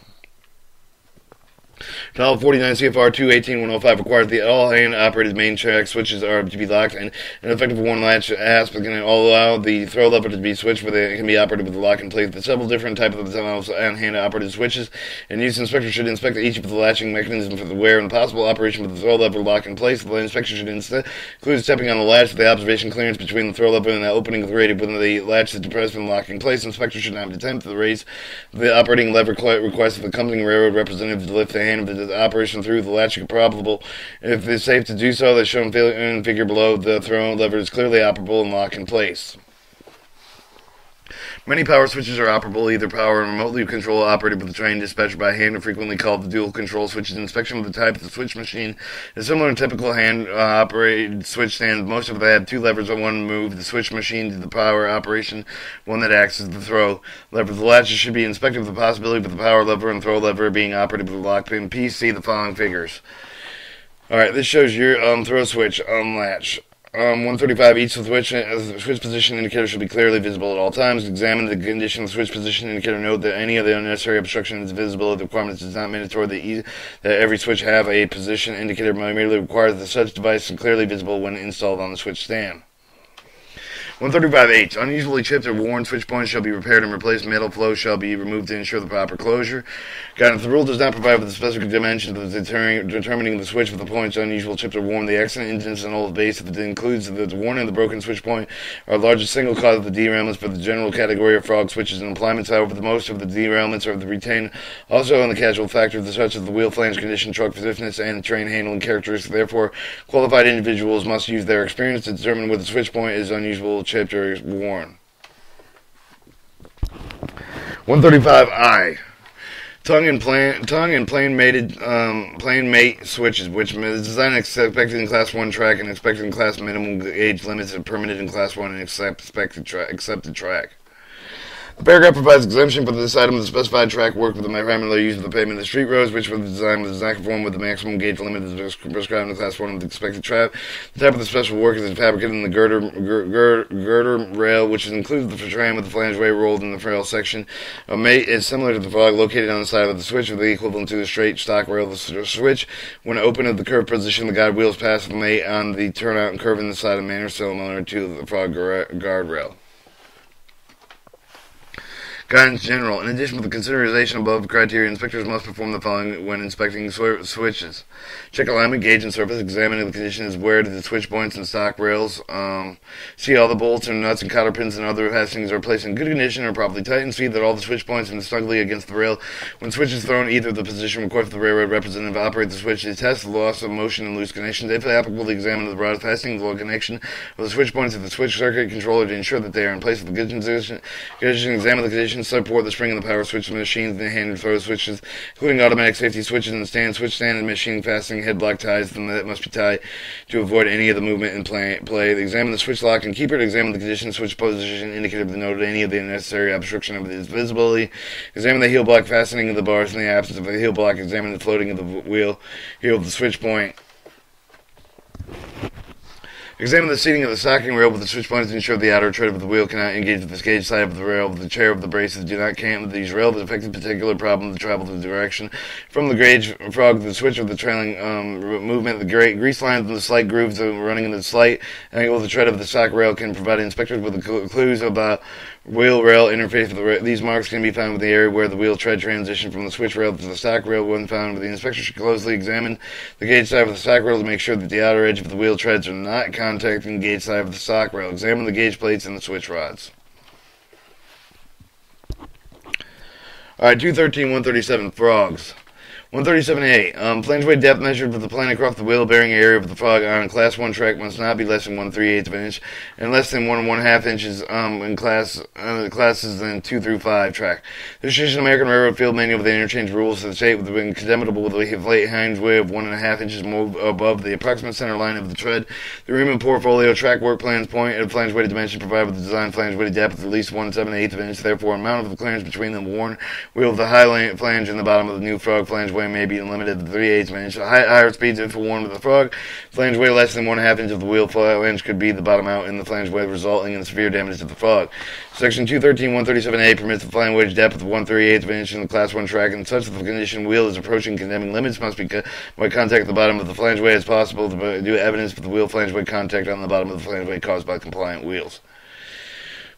Title 49 CFR 218-105 requires that all hand-operated main track switches are to be locked and an effective one latch aspect can allow the throw lever to be switched, but it can be operated with the lock in place. The several different types of hand-operated switches and use inspector should inspect each of the latching mechanism for the wear and possible operation with the throw lever lock in place. The inspection should include stepping on the latch with the observation clearance between the throw lever and the opening created when the latch is depressed and locked in place. Inspector should not attempt to raise the operating lever request of the accompanying railroad representative to lift the hand of the operation through the latch if probable. If it's safe to do so, as shown in figure below, the throw lever is clearly operable and locked in place. Many power switches are operable, either power and remotely control operated with the train dispatcher by hand, or frequently called the dual control switches. Inspection of the type of the switch machine is similar to typical hand operated switch stands. Most of them have two levers on one move the switch machine to the power operation, one that acts as the throw lever. The latches should be inspected with the possibility of the power lever and throw lever being operated with a lock pin. Please see the following figures. Alright, this shows your throw switch latch. 135, each switch position indicator should be clearly visible at all times. Examine the condition of the switch position indicator. Note that any of the unnecessary obstruction is visible. The requirement is not mandatory that every switch have a position indicator, but merely requires that such device is clearly visible when installed on the switch stand. 135H. Unusually chipped or worn switch points shall be repaired and replaced. Metal flow shall be removed to ensure the proper closure. Guidance. The rule does not provide with the specific dimensions of determining the switch with the points unusual chipped or worn. The accident incidence and old base, if it includes the worn and the broken switch point, are the largest single cause of the derailments for the general category of frog switches and implements. However, the most of the derailments are retained also on the casual factor, such as the wheel flange condition, truck stiffness, and train handling characteristics. Therefore, qualified individuals must use their experience to determine whether the switch point is unusual, chipped, or worn. 135I. Tongue and plane mate switches, which is designed and expected in Class 1 track and expected in Class minimum age limits and permitted in Class 1 and accepted track. The paragraph provides exemption for this item of the specified track work with the primarily use of the pavement of the street roads, which was designed with the conform with the maximum gauge limit as prescribed in Class 1 of the expected track. The type of the special work is fabricated in the girder rail, which includes the tram with the flange way rolled in the rail section. A mate is similar to the frog located on the side of the switch, with the equivalent to the straight stock rail of the switch. When open at the curved position, the guide wheels pass the mate on the turnout and curve in the side of manner similar to the frog guardrail. Guidance General. In addition to the consideration above criteria, inspectors must perform the following when inspecting switches. Check alignment, gauge, and surface. Examine the conditions where the switch points and stock rails. See all the bolts and nuts and cotter pins and other fastenings are placed in good condition or properly tightened. See that all the switch points are snugly against the rail. When switch is thrown, either the position required for the railroad representative to operate the switch to test the loss of motion and loose connections. If applicable, examine the rod fastening, the low connection of the switch points of the switch circuit controller to ensure that they are in place with the good condition. Examine the conditions. Support the spring of the power switch machines, the hand and throw switches, including automatic safety switches and switch stand and machine fastening head block ties that must be tied to avoid any of the movement in play. Examine the switch lock and keeper. Examine the condition switch position indicative to note any of the unnecessary obstruction of its visibility. Examine the heel block fastening of the bars in the absence of a heel block. Examine the floating of the heel of the switch point. Examine the seating of the stocking rail with the switch points to ensure the outer tread of the wheel cannot engage with the gauge side of the rail with the chair of the braces. Do not cant with these rails. The affected particular problem to travel the direction from the gauge frog to the switch of the trailing movement. The grease lines and the slight grooves running in the slight angle of the tread of the stock rail can provide inspectors with the clues about wheel rail interface of the rail. These marks can be found with the area where the wheel tread transition from the switch rail to the stock rail. When found, the inspector should closely examine the gauge side of the stock rail to make sure that the outer edge of the wheel treads are not contacting the gauge side of the stock rail. Examine the gauge plates and the switch rods. Alright, 213-137, frogs. 137A. Flange weight depth measured with the plane across the wheel bearing area of the frog on a Class 1 track must not be less than 1/3 of an inch and less than 1 1/2 inches in classes in 2 through 5 track. The Traditional American Railroad Field Manual with the interchange rules to the state with the condemnable with a flat hinge weight of 1 1/2 inches above the approximate center line of the tread. The Riemann portfolio track work plans point at flange weighted dimension provided with the design flange weighted depth of at least 1 7/8 of an inch. Therefore, amount of the clearance between the worn wheel of the high flange and the bottom of the new frog flange weight may be limited to 3/8 of an inch. Higher speeds if worn with the frog flange weight less than 1/2 inch of the wheel flange could be the bottom out in the flange weight, resulting in severe damage to the frog. Section 213-137A permits the flange weight depth of 1/38 of an inch in the Class 1 track, and such that the condition wheel is approaching condemning limits must be by contact at the bottom of the flange weight as possible to do evidence for the wheel flange weight contact on the bottom of the flange weight caused by compliant wheels.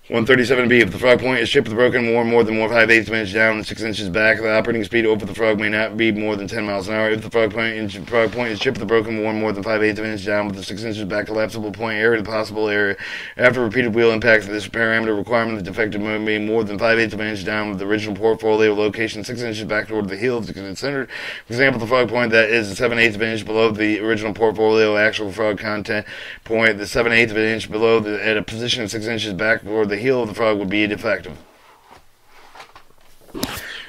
137B. If the frog point is chipped with broken worn more than 5/8 of an inch down and 6 inches back, the operating speed over the frog may not be more than 10 miles an hour. If the frog point is chipped with a broken worn more than 5/8 of an inch down with the 6 inches back collapsible point area, the possible area after repeated wheel impact, this parameter requirement, the defective may be more than 5/8 of an inch down with the original portfolio location 6 inches back toward the heel is considered. For example, the frog point that is 7/8 of an inch below the original portfolio actual frog content point, the 7/8 of an inch below at a position of 6 inches back toward the heel of the frog would be defective.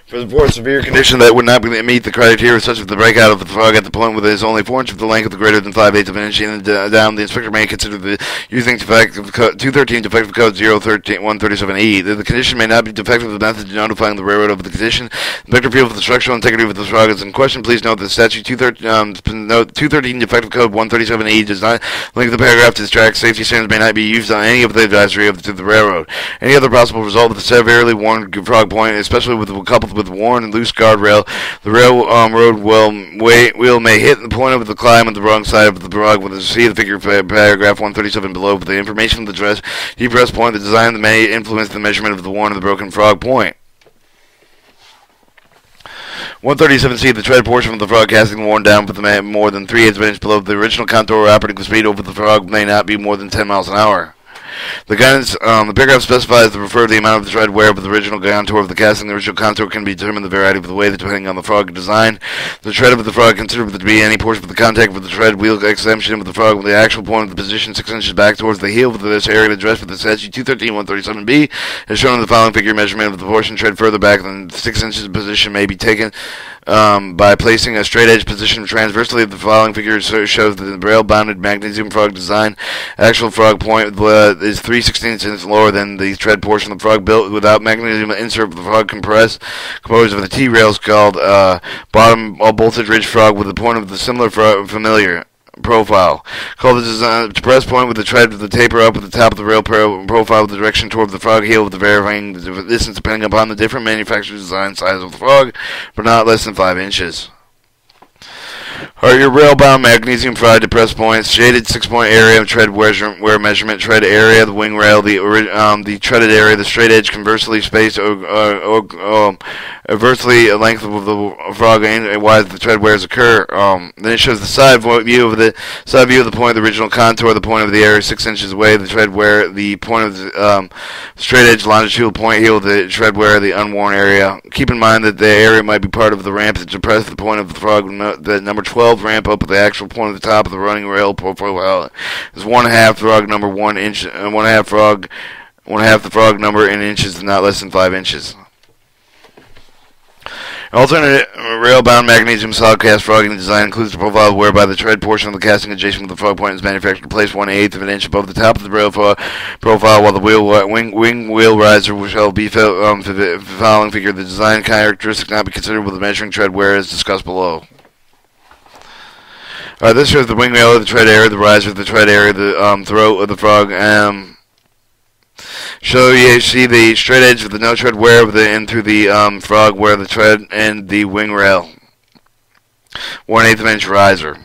For a severe condition that would not meet the criteria, such as the breakout of the frog at the point where it is only 4 inches of the length of the greater than 5/8 of an inch and down, the inspector may consider the using defective code 213 defective code 013-137E. The condition may not be defective. The method of notifying the railroad of the condition. The inspector feels the structural integrity of the frog is in question. Please note that statute 213 defective code 137E does not link the paragraph to the track. Safety standards may not be used on any of the advisory to the railroad. Any other possible result of the severely worn frog point, especially coupled with worn and loose guardrail, the railroad wheel may hit the point of the climb on the wrong side of the frog. With the see the figure paragraph 137 below. With the information of the depressed point, the design may influence the measurement of the worn and the broken frog point. 137C. The tread portion of the frog casting worn down with the more than 3/8 of an inch below the original contour operating speed over the frog may not be more than 10 miles an hour. The paragraph specifies the amount of the tread wear of the original contour of the casting. The original contour can be determined the variety of the way depending on the frog design. The tread of the frog considered to be any portion of the contact with the tread wheel exemption with the frog with the actual point of the position 6 inches back towards the heel of this area addressed with the statute 213-137B as shown in the following figure. Measurement of the portion tread further back than 6 inches position may be taken by placing a straight edge position transversely of the following figure. Shows that the rail bounded magnesium frog design actual frog point is 3/16 inches lower than the tread portion of the frog built without magnesium insert of the frog composed of the T-rails called bottom bolted ridge frog with the point of the similar familiar profile. Called the depressed point with the tread with the taper up at the top of the rail profile with the direction toward the frog heel with the varying distance depending upon the different manufacturer's design size of the frog, but not less than 5 inches. Are your rail-bound magnesium fried depressed points, shaded 6-point area of tread wear measurement, tread area, the wing rail, the treaded area, the straight edge conversely spaced, adversely length of the frog and why the tread wears occur. Then it shows the side view of the point of the original contour, the point of the area 6 inches away, the tread wear, the point of the straight edge longitudinal point heel, the tread wear, the unworn area. Keep in mind that the area might be part of the ramp that depresses the point of the frog. The number 12 ramp up at the actual point at the top of the running rail profile is 1/2 frog number 1 inch, 1/2 the frog number in inches, not less than 5 inches. Alternate rail-bound magnesium solid cast frogging design includes the profile whereby the tread portion of the casting adjacent with the frog point is manufactured to place 1/8 of an inch above the top of the rail profile, while the wing wheel riser shall be the following figure. The design characteristic not be considered with the measuring tread wear as discussed below. This shows the wing rail of the tread area, the riser of the tread area, the throat of the frog. So you see the straight edge of the no tread wear of the in through the frog wear the tread and the wing rail. 1/8 inch riser.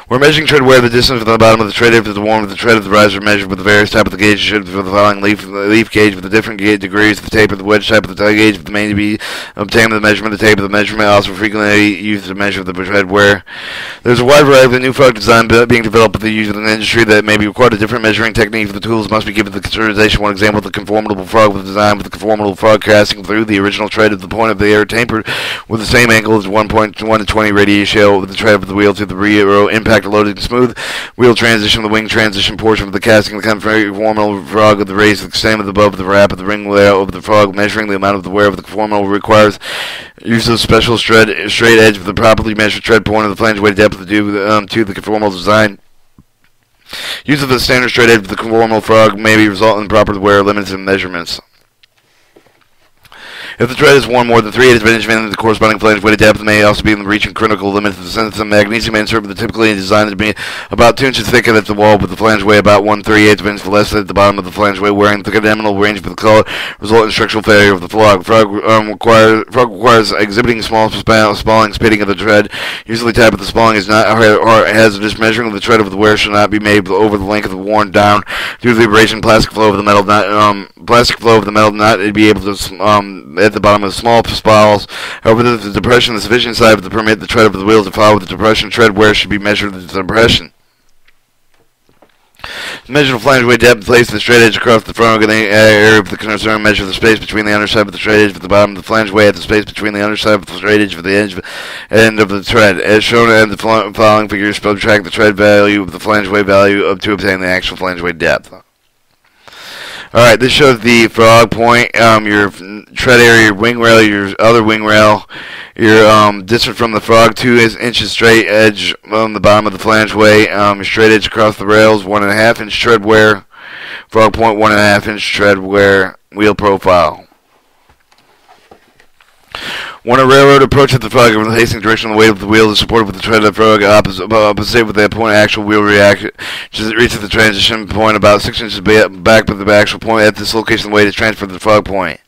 We're measuring tread wear. The distance from the bottom of the tread to the warm of the tread of the riser measured with the various type of the gauge should for the following leaf gauge with the different degrees of the taper, the wedge type of the tie gauge with the main to be obtained with the measurement of the tape of the measurement also frequently used to measure the tread wear. There's a wide variety of new frog design being developed with the use in the industry that may be required a different measuring technique for the tools must be given the consideration. One example of the conformable frog with the design with the conformable frog casting through the original tread of the point of the air tapered with the same angle as 1.1 to 20 ratio with the tread of the wheel to the rear impact loaded and smooth wheel transition, the wing transition portion of the casting, the conformal frog of the raise, the same of the above the wrap of the ring layout of the frog, measuring the amount of the wear of the conformal requires use of special straight edge of the properly measured tread point of the flange weight depth due to the conformal design. Use of the standard straight edge of the conformal frog may result in proper wear limits and measurements. If the tread is worn more than 3/8 of an inch, the corresponding flange weight depth may also be in the reaching critical limit of the sense of magnesium insert, but typically designed to be about 2 inches thicker at the wall, with the flange weight about 1/38 of an inch less at the bottom of the flange weight, wearing the diagonal range of the color, result in structural failure of the frog. Frog requires exhibiting small spalling, spitting of the tread. Usually type of the spalling is not hazardous. Measuring of the tread of the wear should not be made over the length of the worn down due to the abrasion plastic flow of the metal not be able to at the bottom of the small spirals. However, the depression, the sufficient size to permit the tread of the wheels to follow with the depression. Tread wear should be measured with the depression. Measure the flange weight depth, place the straight edge across the front of the area of the concern. Measure the space between the underside of the straight edge with the bottom of the flange weight at the space between the underside of the straight edge of the end of the tread. As shown in the following figures, subtract the tread value of the flange weight value up to obtain the actual flange weight depth. Alright, this shows the frog point, your tread area, your wing rail, your other wing rail, your distance from the frog, 2 inches straight edge on the bottom of the flange weight, your straight edge across the rails, 1.5 inch tread wear, frog point, 1.5 inch tread wear, wheel profile. When a railroad approaches the frog from the facing direction, the weight of the wheel is supported with the tread of the frog opposite with the point actual wheel reaction. It reaches the transition point about 6 inches back with the actual point. At this location, the weight is transferred to the frog point.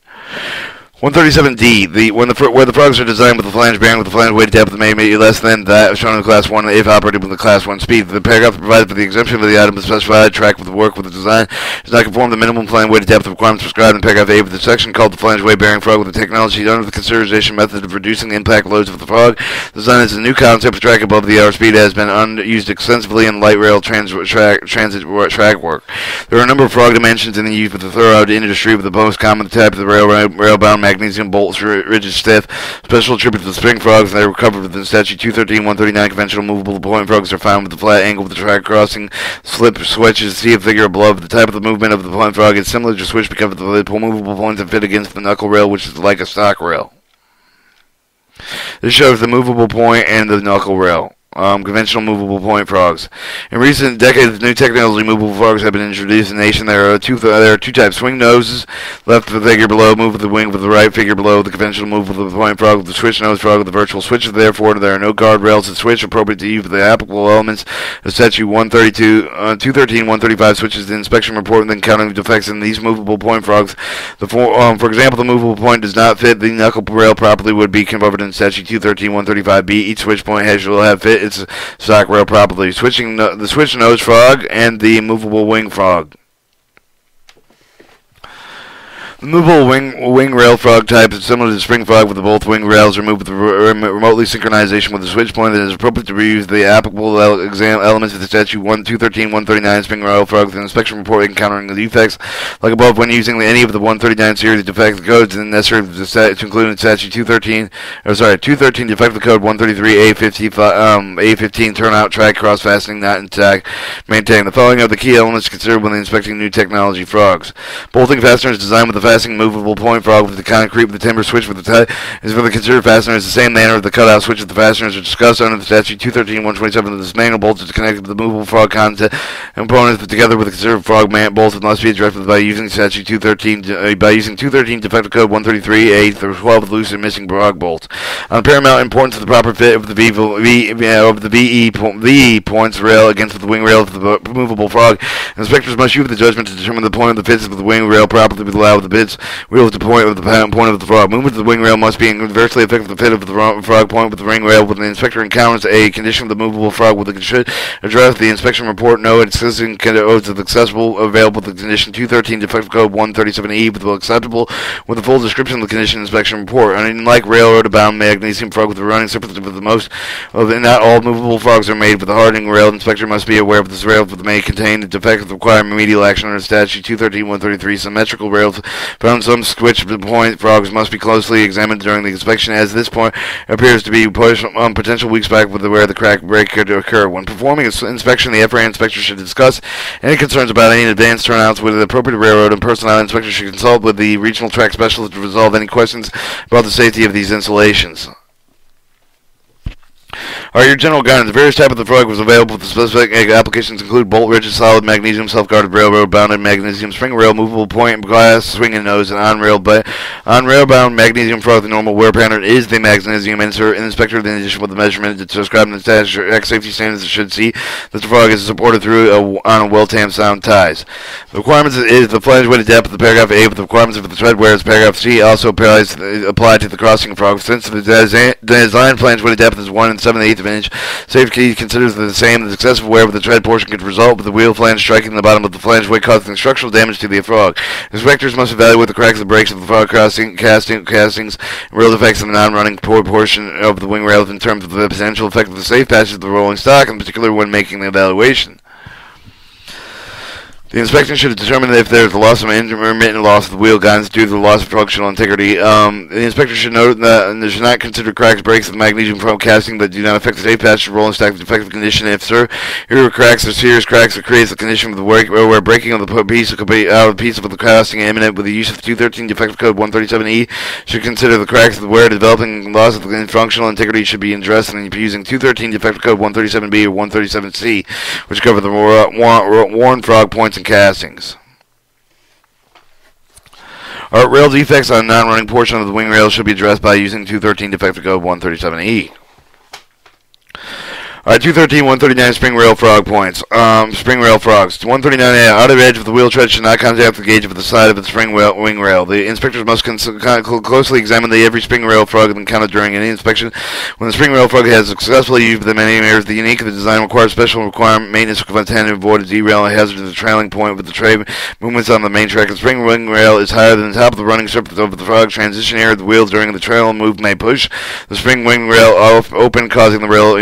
137D. Where the frogs are designed with the flange bearing with the flange weight depth may be less than that shown in Class 1 if operated with the Class 1 speed. The paragraph provided for the exemption of the item is specified track with the work with the design does not conform to the minimum flange weight depth requirements prescribed in paragraph 8 of the section called the flange weight bearing frog with the technology under the consideration method of reducing the impact loads of the frog. The design is a new concept for track above the hour speed has been used extensively in light rail transit track work. There are a number of frog dimensions in the use with the thorough industry, with the most common type of the rail-bound magnesium bolts, rigid, stiff, special attribute to the spring frogs, and they were covered within Statute 213-139. Conventional movable point frogs are found with the flat angle with the track crossing, slip switches. See a figure below. The type of the movement of the point frog is similar to switch because of the movable points that fit against the knuckle rail, which is like a stock rail. This shows the movable point and the knuckle rail. Conventional movable point frogs. In recent decades, new technology movable frogs have been introduced in the nation. There are two types: swing noses, left figure below, move with the wing with the right figure below. The conventional movable point frog with the switch nose frog with the virtual switches. Therefore, there are no guardrails to switch appropriate to use for the applicable elements of Statute 213-135 switches. The inspection report and then counting defects in these movable point frogs. For example, the movable point does not fit the knuckle rail properly would be covered in Statute 213-135B. Each switch point will have fit its stock rail properly. The switch nose frog and the movable wing frog. The movable wing rail frog type is similar to the spring frog, with both wing rails removed with remotely synchronization with the switch point that is appropriate to reuse the applicable elements of the Statute 213-139 spring rail frog with an inspection report encountering the defects like above. When using any of the 139 series defect codes, and necessary to include in Statute 213 defective code 133A15 turnout track cross fastening not intact. Maintain the following are the key elements considered when inspecting new technology frogs. Bolting fasteners designed with the casting movable point frog with the concrete with the timber switch with the tie is for the considered fastener is the same manner of the cutout switch with the fasteners are discussed under the statute 213-127. The manual bolts are connected with the movable frog content components put together with the considered frog bolts must be addressed by using statute 213 by using 213 defective code 133A through 12 with loose and missing frog bolts. On paramount importance of the proper fit of the VE points rail against the wing rail of the movable frog. Inspectors must use the judgment to determine the point of the fits of the wing rail properly with allowed with the bits wheel to the point of the frog. Movement of the wing rail must be inversely affect the fit of the frog point with the wing rail. When the inspector encounters a condition of the movable frog, with the should address the inspection report. No existing codes of accessible available with the condition 213 defective code 137E with the acceptable with the full description of the condition inspection report. Unlike railroad bound magnesium frog with the running surface of the most of not all movable frogs are made with the hardening rail. The inspector must be aware of this rail may contain the defects that require remedial action under statute 213-133. Symmetrical rails found some switch point frogs must be closely examined during the inspection, as this point appears to be potential weak spot with where the crack break could occur. When performing an inspection, the FRA inspector should discuss any concerns about any advanced turnouts with the appropriate railroad and personnel. Inspector should consult with the regional track specialist to resolve any questions about the safety of these installations. Your general guidance. Various types of the frog was available. The specific applications include bolt-rigid, solid magnesium, self-guarded railroad bounded magnesium spring rail, movable point glass, swinging nose, and on-rail bound magnesium frog. The normal wear pattern is the magnesium insert. An inspector, in addition with the measurement to describe in the safety standards, should see that the frog is supported through on a well-tamed sound ties. The requirements is the flange weighted depth of the paragraph A, but the requirements of the tread wear is paragraph C also apply to the crossing frog. Since the design flange weighted depth is 1 7/8 of an inch, safety considers the same. The excessive wear with the tread portion could result with the wheel flange striking the bottom of the flange weight, causing structural damage to the frog. Inspectors must evaluate the cracks and breaks of the frog castings, and rail defects in the non-running portion of the wing rail in terms of the potential effect of the safe passage of the rolling stock, in particular when making the evaluation. The inspection should determine if there is a loss of intermittent loss of the wheel guidance due to the loss of functional integrity. The inspector should note that they should not consider cracks, breaks of the magnesium foam casting that do not affect the safe passage of rolling stock in defective condition. If here are cracks or serious cracks that creates the condition of the where breaking of the piece of the casting imminent with the use of 213 defective code 137E, should consider the cracks of the wear developing loss of the functional integrity should be addressed and using 213 defective code 137B or 137C, which cover the worn frog points and castings. Rail defects on a non-running portion of the wing rail should be addressed by using 213 defective code 137E. 213-139 spring rail frog points. Spring rail frogs. 139A, outer edge of the wheel tread should not contact the gauge of the side of its wing rail. The inspectors must closely examine every spring rail frog encountered during any inspection. When the spring rail frog has successfully used the many areas, the unique of the design requires special maintenance to avoid a derail and hazard to the trailing point with the tray movements on the main track. The spring wing rail is higher than the top of the running surface of the frog. Transition area of the wheels during the trail move may push the spring wing rail open, causing the rail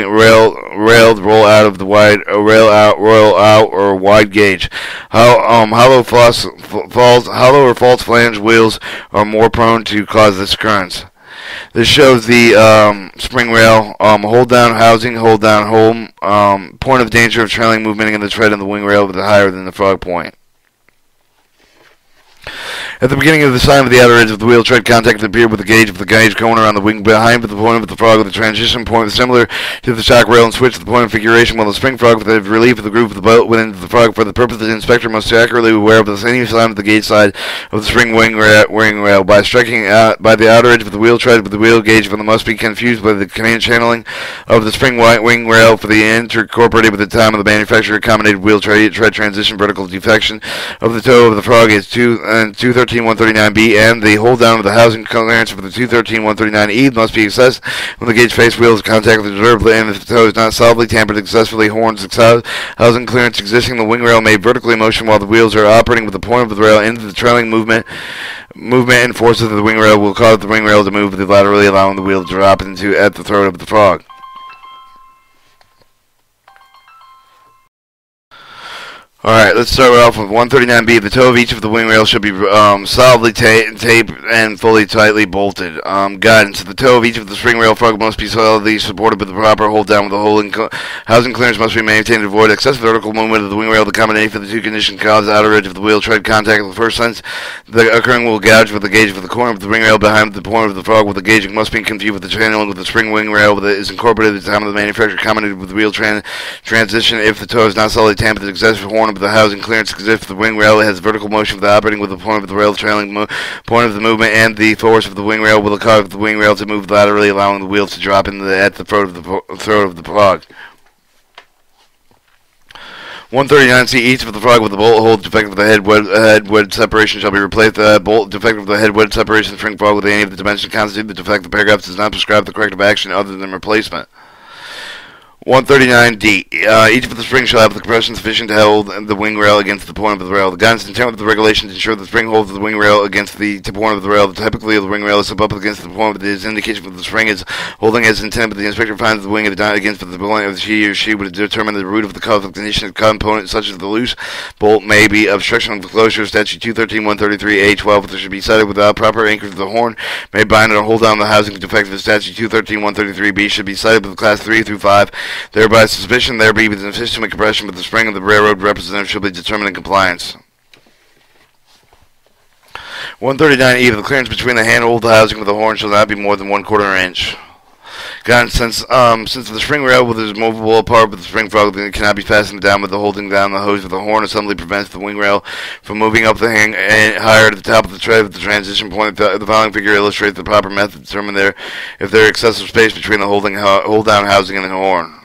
to roll out of the roll out or wide gauge. Hollow or false flange wheels are more prone to cause this occurrence. This shows the spring rail hold down housing, hold down home, point of danger of trailing movement in the tread and the wing rail with the higher than the frog point. At the beginning of the sign of the outer edge of the wheel tread, contact appeared with the gauge of the gauge corner on the wing behind the point of the frog with the transition point similar to the shock rail and switch to the point of configuration, while the spring frog with the relief of the groove of the boat within the frog. For the purpose, the inspector must accurately be aware of the same sign of the gauge side of the spring wing rail. By striking by the outer edge of the wheel tread with the wheel gauge, for the must be confused by the command channeling of the spring wing rail for the incorporated with the time of the manufacturer accommodated wheel tread transition. Vertical deflection of the toe of the frog is 213-139B, and the hold down of the housing clearance for the 213-139E must be assessed when the gauge face wheel is contact with the reserve and if the toe is not solidly tampered successfully. Horns housing clearance existing, the wing rail made vertically in motion while the wheels are operating with the point of the rail into the trailing movement and forces of the wing rail will cause the wing rail to move laterally, allowing the wheel to drop into at the throat of the frog. Alright, let's start off with 139B. The toe of each of the wing rails should be solidly taped and fully tightly bolted. Guidance. The toe of each of the spring rail frog must be solidly supported with the proper hold down with the housing clearance must be maintained to avoid excessive vertical movement of the wing rail. The combination of the two conditions cause the outer edge of the wheel tread contact with the first sense. The occurring will gouge with the gauge of the corner of the wing rail behind the point of the frog with the gauging must be confused with the channeling with the spring wing rail that is incorporated at the time of the manufacture combined with the wheel transition. If the toe is not solidly tamped with the excessive horn of the housing clearance as if the wing rail has vertical motion with the operating with the point of the rail trailing point of the movement and the force of the wing rail will cause the wing rail to move laterally, allowing the wheels to drop at the throat of the frog. 139C. Each of the frog with the bolt hole defective with the head wedge separation shall be replaced. The bolt defective with the head wedge separation spring frog with any of the dimensions constitute the defective paragraphs does not prescribe the corrective action other than replacement. 139D. Each of the springs shall have the compression sufficient to hold the wing rail against the point of the rail. The guidance intent with the regulations ensure the spring holds the wing rail against the point of the rail. Typically, the wing rail is up against the point of the indication that the spring is holding as intended, but the inspector finds the wing is not against the point of he or she would determine the root of the conflict condition of component, such as the loose bolt may be obstruction of the closure. Statute 213-133A12. There should be cited without proper anchor to the horn. May bind or hold down the housing defective. Statute 213-133B should be cited with class 3 through 5. Thereby suspicion there be sufficient compression with the spring of the railroad representative shall be determined in compliance. 139E. The clearance between the handhold housing with the horn shall not be more than 1/4 inch. Guidance. Since the spring rail is movable apart with the spring frog, it cannot be fastened down with the holding down the hose with the horn assembly prevents the wing rail from moving up the hang higher to the top of the tread with the transition point. The following figure illustrates the proper method to determine if there is excessive space between the hold down housing and the horn.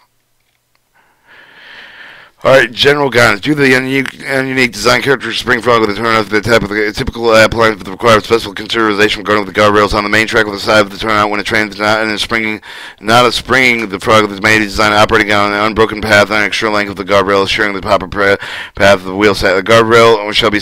Alright, general guidance. Due to the unique design character of spring frog with the turnout of the type of the typical appliance that requires special consideration regarding the guardrails on the main track with the side of the turnout when a train is not springing the frog is made design operating on an unbroken path on an extra length of the guardrail, assuring the proper path of the wheel set. The guardrail shall be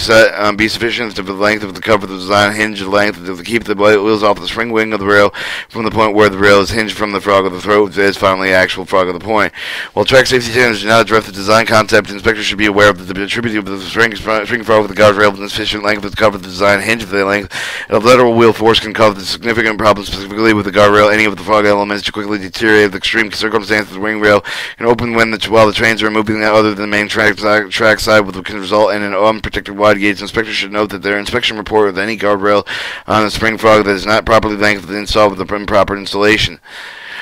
sufficient to the length of the cover of the design hinge length to keep the wheels off the spring wing of the rail from the point where the rail is hinged from the frog of the throat is finally actual frog of the point. While track safety standards do not address the design concept, inspectors should be aware of the attribute of the spring frog with the guardrail with sufficient length to cover the design hinge of the length. And a lateral wheel force can cause the significant problems specifically with the guardrail. Any of the frog elements to quickly deteriorate the extreme circumstances of the wing rail and open while the trains are moving other than the main track side, which can result in an unprotected wide gauge. Inspectors should note that their inspection report of any guardrail on a spring frog that is not properly lengthened installed with the improper installation.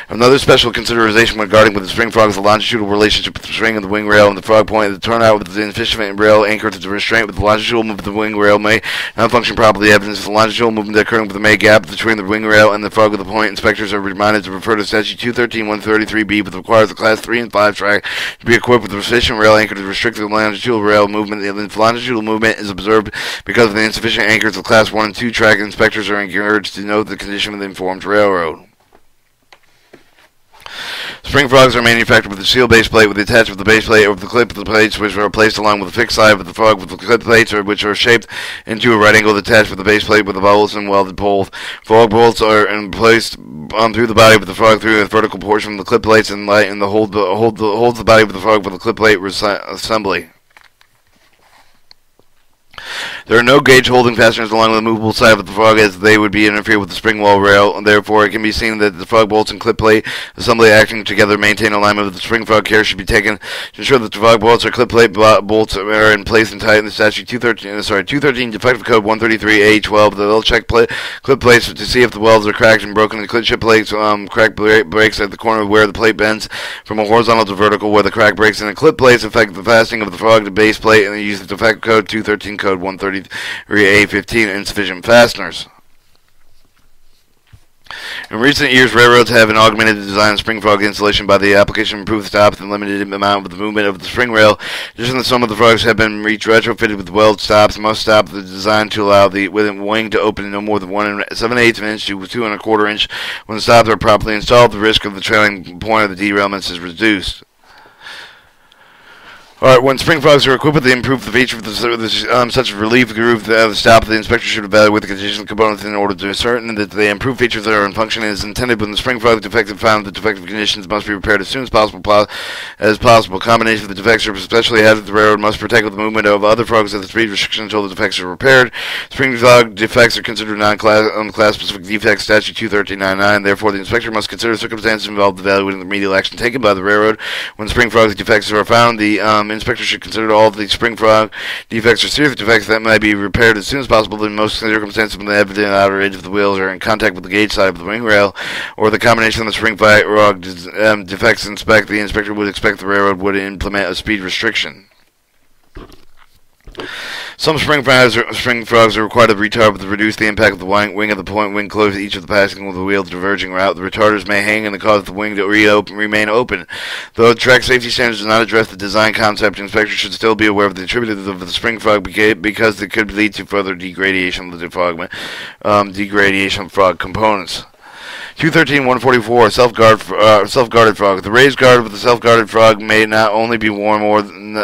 Another special consideration regarding with the spring frog is the longitudinal relationship with the string of the wing rail and the frog point. The turnout with the inefficient rail anchored to the restraint with the longitudinal movement of the wing rail may not function properly. Evidence of the longitudinal movement occurring with the main gap between the wing rail and the frog of the point. Inspectors are reminded to refer to Statute 213-133B, which requires the Class 3 and 5 track to be equipped with a sufficient rail anchor to restrict the longitudinal rail movement. The longitudinal movement is observed because of the insufficient anchors of Class 1 and 2 track. Inspectors are encouraged to note the condition of the informed railroad. Spring frogs are manufactured with a seal base plate with the attachment of the base plate or the clip of the plates, which are placed along with the fixed side of the frog with the clip plates, which are shaped into a right angle attached with the base plate with the bolts and welded poles. Frog bolts are placed through the body of the frog through the vertical portion of the clip plates and holds the body of the frog with the clip plate assembly. There are no gauge holding fasteners along the movable side of the frog as they would be interfere with the spring wall rail, and therefore it can be seen that the frog bolts and clip plate assembly acting together maintain alignment with the spring frog. Care should be taken to ensure that the frog bolts or clip plate bolts are in place and tight in the statute 213 defective code 133A12. They'll check clip plates to see if the welds are cracked and broken. The clip plates crack breaks at the corner where the plate bends from a horizontal to vertical where the crack breaks, and the clip plates affect the fastening of the frog to base plate, and they use the defective code 213 code 133A15 insufficient fasteners. In recent years, railroads have augmented the design of spring frog installation by the application of improved stops and limited amount of the movement of the spring rail. In addition, some of the frogs have been retrofitted with weld stops. Most stop the design to allow the wing to open no more than 1 7/8 inch to 2 1/4 inch. When the stops are properly installed, the risk of the trailing point of the derailments is reduced. Alright, when spring frogs are equipped with the improved feature of such a relief groove the stop, the inspector should evaluate the condition components in order to ascertain that the improved features are in function as intended. When the spring frog defective found, the defective conditions must be repaired as soon as possible. Combination of the defects are especially hazardous. The railroad must protect the movement of other frogs at the speed restriction until the defects are repaired. Spring frog defects are considered non-class specific defects, statute 21399. Therefore, the inspector must consider circumstances involved evaluating the remedial action taken by the railroad. When spring frog defects are found, the inspector should consider all of the spring frog defects or serious defects that may be repaired as soon as possible. In most circumstances, when the evident outer edge of the wheels are in contact with the gauge side of the wing rail, or the combination of the spring frog defects inspect, the inspector would expect the railroad would implement a speed restriction. Some spring frogs are required to retard to reduce the impact of the wing of the point wing close to each of the passing of the wheel diverging route. The retarders may hang and cause the wing to remain open. Though track safety standards do not address the design concept, inspectors should still be aware of the attributes of the spring frog because it could lead to further degradation of the frog components. 213-144 self-guarded frog. The raised guard with the self-guarded frog may not be worn more than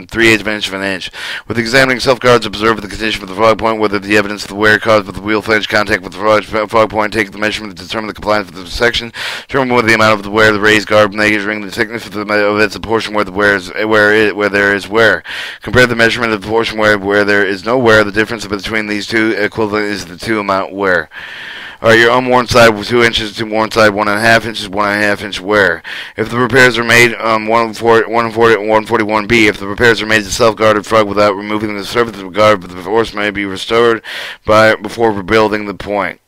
3/8 of an inch. With examining self-guards, observe the condition of the frog point, whether the evidence of the wear caused with the wheel flange contact with the frog point. Take the measurement to determine the compliance with the section. Determine whether the amount of the wear the raised guard measuring the thickness of its portion where there is wear. Compare the measurement of the portion where there is no wear. The difference between these two equivalent is the two amount wear. Alright, your unworn side 2 inches to worn side 1.5 inches, 1.5 inch wear. If the repairs are made 141B, if the repairs are made to self-guarded frog without removing the surface of the guard, the force may be restored before rebuilding the point.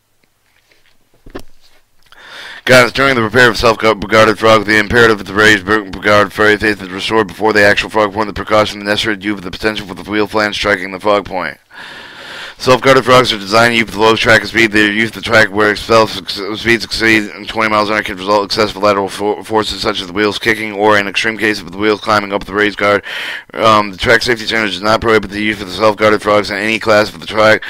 Guys, during the repair of self-guarded frog, the imperative of the raised guard faith is restored before the actual frog point. The precaution necessary due to the potential for the wheel flange striking the frog point. Self-guarded frogs are designed to use the lowest track speed. They use the track where speeds exceed 20 miles an hour can result in excessive lateral forces such as the wheels kicking, or in extreme cases of the wheels climbing up the raised guard. The track safety standards does not prohibit the use of the self-guarded frogs in any class of the track.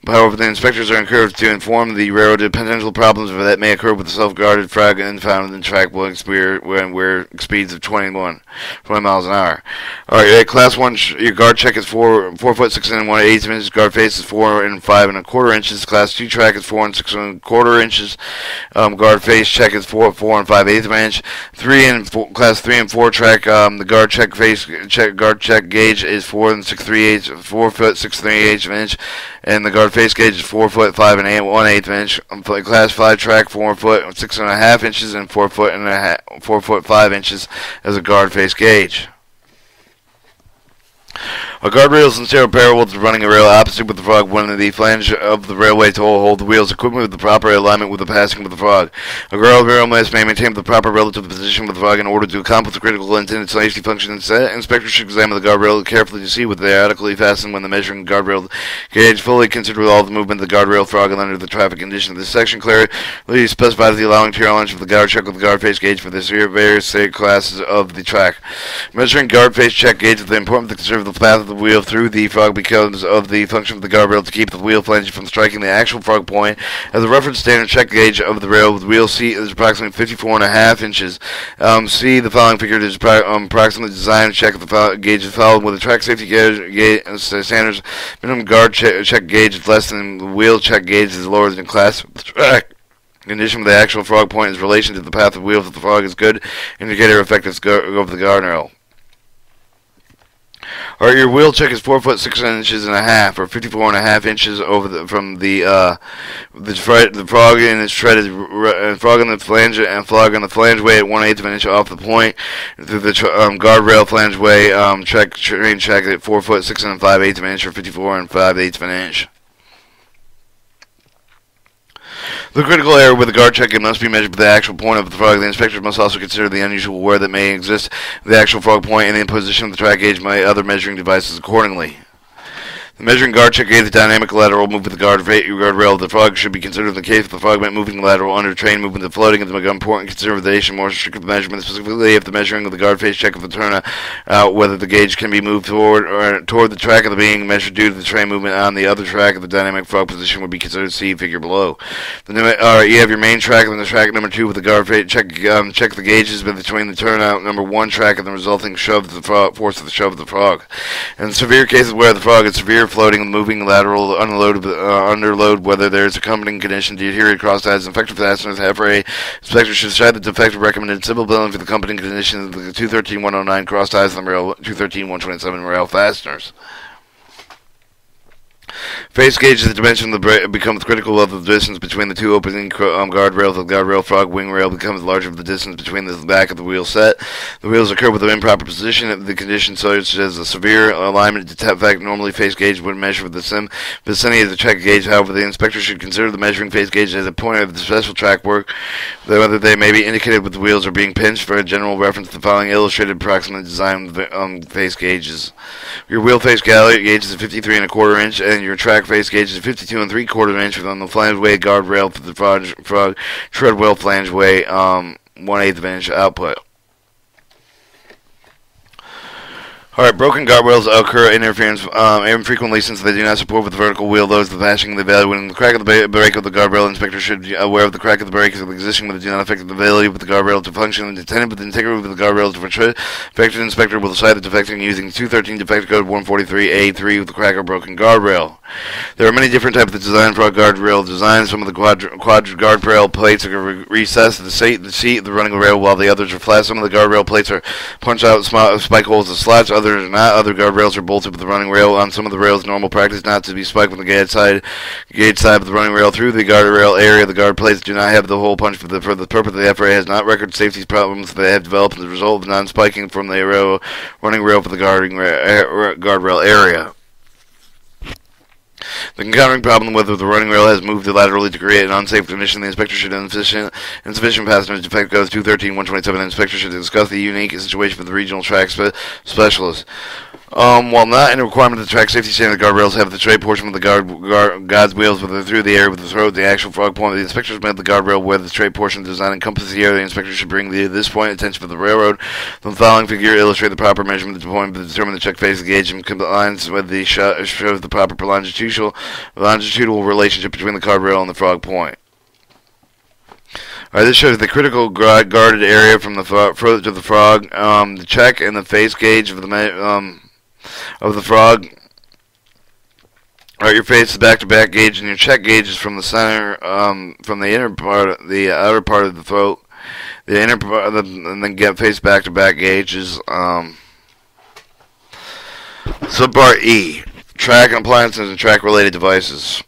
However, the inspectors are encouraged to inform the railroad of potential problems that may occur with the self-guarded frog and found in track where speeds of 20 miles an hour. Alright, class 1, your guard check is 4 foot 6 and 1/8 inches. Guard face is 4 and 5 1/4 inches. Class 2 track is 4 and 6 1/4 inches. Guard face check is 4 and 5/8 of an inch. Class 3 and 4 track, the guard check gauge is 4 foot 6 3/8 of an inch, and the guard face gauge is 4 foot 5 1/8 of an inch. Class 5 track 4 foot 6 1/2 inches and 4 foot 5 inches as a guard face gauge. A guardrail is instead parallel to running a rail opposite with the frog when the flange of the railway toll hold the wheels equipment with the proper alignment with the passing of the frog. A guardrail may maintain the proper relative position of the frog in order to accomplish the critical intended safety function. Inspectors should examine the guardrail carefully to see whether they are adequately fastened when the measuring guardrail gauge fully consider all the movement of the guardrail frog and under the traffic condition. This section clearly specifies the allowing tier length of the guard check with the guard face gauge for the various classes of the track. Measuring guard face check gauge is important to conserve the path of the wheel through the frog because of the function of the guardrail to keep the wheel flange from striking the actual frog point. As a reference standard check gauge of the rail with wheel seat is approximately 54 1/2 inches. See the following figure is approximately designed to check the gauge is followed with a track safety gauge standards. Minimum guard check gauge is less than the wheel check gauge is lower than class of the track. Condition of the actual frog point is relation to the path of wheels of the frog is good indicator of effective of the guardrail. Alright, your wheel check is 4 foot 6 inches and a half, or 54 1/2 inches from the frog in its tread is frog on the flange and frog on the flange way at 1/8 of an inch off the point. The guardrail flange way train check at 4 foot 6 5/8 of an inch, or 54 5/8 of an inch. The critical error with the guard check must be measured by the actual point of the frog. The inspectors must also consider the unusual wear that may exist at the actual frog point and the position of the track gauge by other measuring devices accordingly. The measuring guard check gauge the dynamic lateral movement of the guardrail of the frog should be considered in the case of the frog moving lateral under train movement and floating. It's important consideration more strict measurement, specifically if the measuring of the guard face check of the turn out whether the gauge can be moved toward the track of the being measured due to the train movement on the other track of the dynamic frog position would be considered see figure below. You have your main track and then the track number 2 with the guard face check. Check the gauges between the turnout number 1 track and the resulting shove of the frog, force of the shove of the frog. In severe cases where the frog is severe floating and moving lateral underload, whether there is accompanying condition to adhere to cross ties and effective fasteners, FRA inspector should decide the defective recommended civil billing for the accompanying condition of the 213-109 cross ties and the rail 213-127 rail fasteners. Face gauge is the dimension of the brake becomes critical of the distance between the two opening guardrails. The guardrail frog wing rail becomes larger of the distance between the back of the wheel set. The wheels occur with an improper position. If the condition such as a severe alignment defect, normally face gauge would measure for the vicinity of the check gauge. However, the inspector should consider the measuring face gauge as a pointer of the special track work, whether they may be indicated with the wheels or being pinched. For a general reference, the following illustrated approximate design face gauges. Your wheel face gauge is 53 1/4 inch, and your track face gauge is 52 3/4 inch on the flangeway guardrail for the frog treadwell flangeway 1/8 inch output. Alright, broken guardrails occur interference infrequently since they do not support with the vertical wheel loads, the bashing, the value. When the crack of the brake of the guardrail, inspector should be aware of the crack of the brake is existing, but it do not affect the ability of the guardrail to function. The intended with the integrity of the guardrail to affected inspector will decide the defecting using 213 defect code 143A3 with the crack or broken guardrail. There are many different types of design for a guardrail design. Some of the quad guardrail plates are recessed to the seat of the running rail, while the others are flat. Some of the guardrail plates are punched out spike holes as slots. Others are not. Other guardrails are bolted with the running rail. On some of the rails, normal practice not to be spiked with the gauge side of the running rail through the guardrail area. The guard plates do not have the hole punch for the purpose of the FRA has not record safety problems they have developed as a result of non-spiking from the running rail for the guardrail area. The encountering problem whether the running rail has moved laterally to create an unsafe condition, the inspector should insufficient passengers defect goes 213-127. The inspector should discuss the unique situation with the regional track specialist. While not in a requirement of the track safety standard, guardrails have the straight portion of the guide's wheels through the area with the throat, the actual frog point. The inspectors made the guardrail where the straight portion of the design encompasses the area. The inspector should bring this point attention for the railroad. The following figure illustrate the proper measurement of the point to determine the check face gauge and compliance with the shows the proper longitudinal relationship between the guardrail and the frog point. Alright, this shows the critical guarded area from the throat to the frog, the check and the face gauge of the frog. Alright, your face is back-to-back gauge, and your check gauge is from the center, from the outer part of the throat. The inner part, and then get face back-to-back gauges. Subpart E: track and appliances and track-related devices.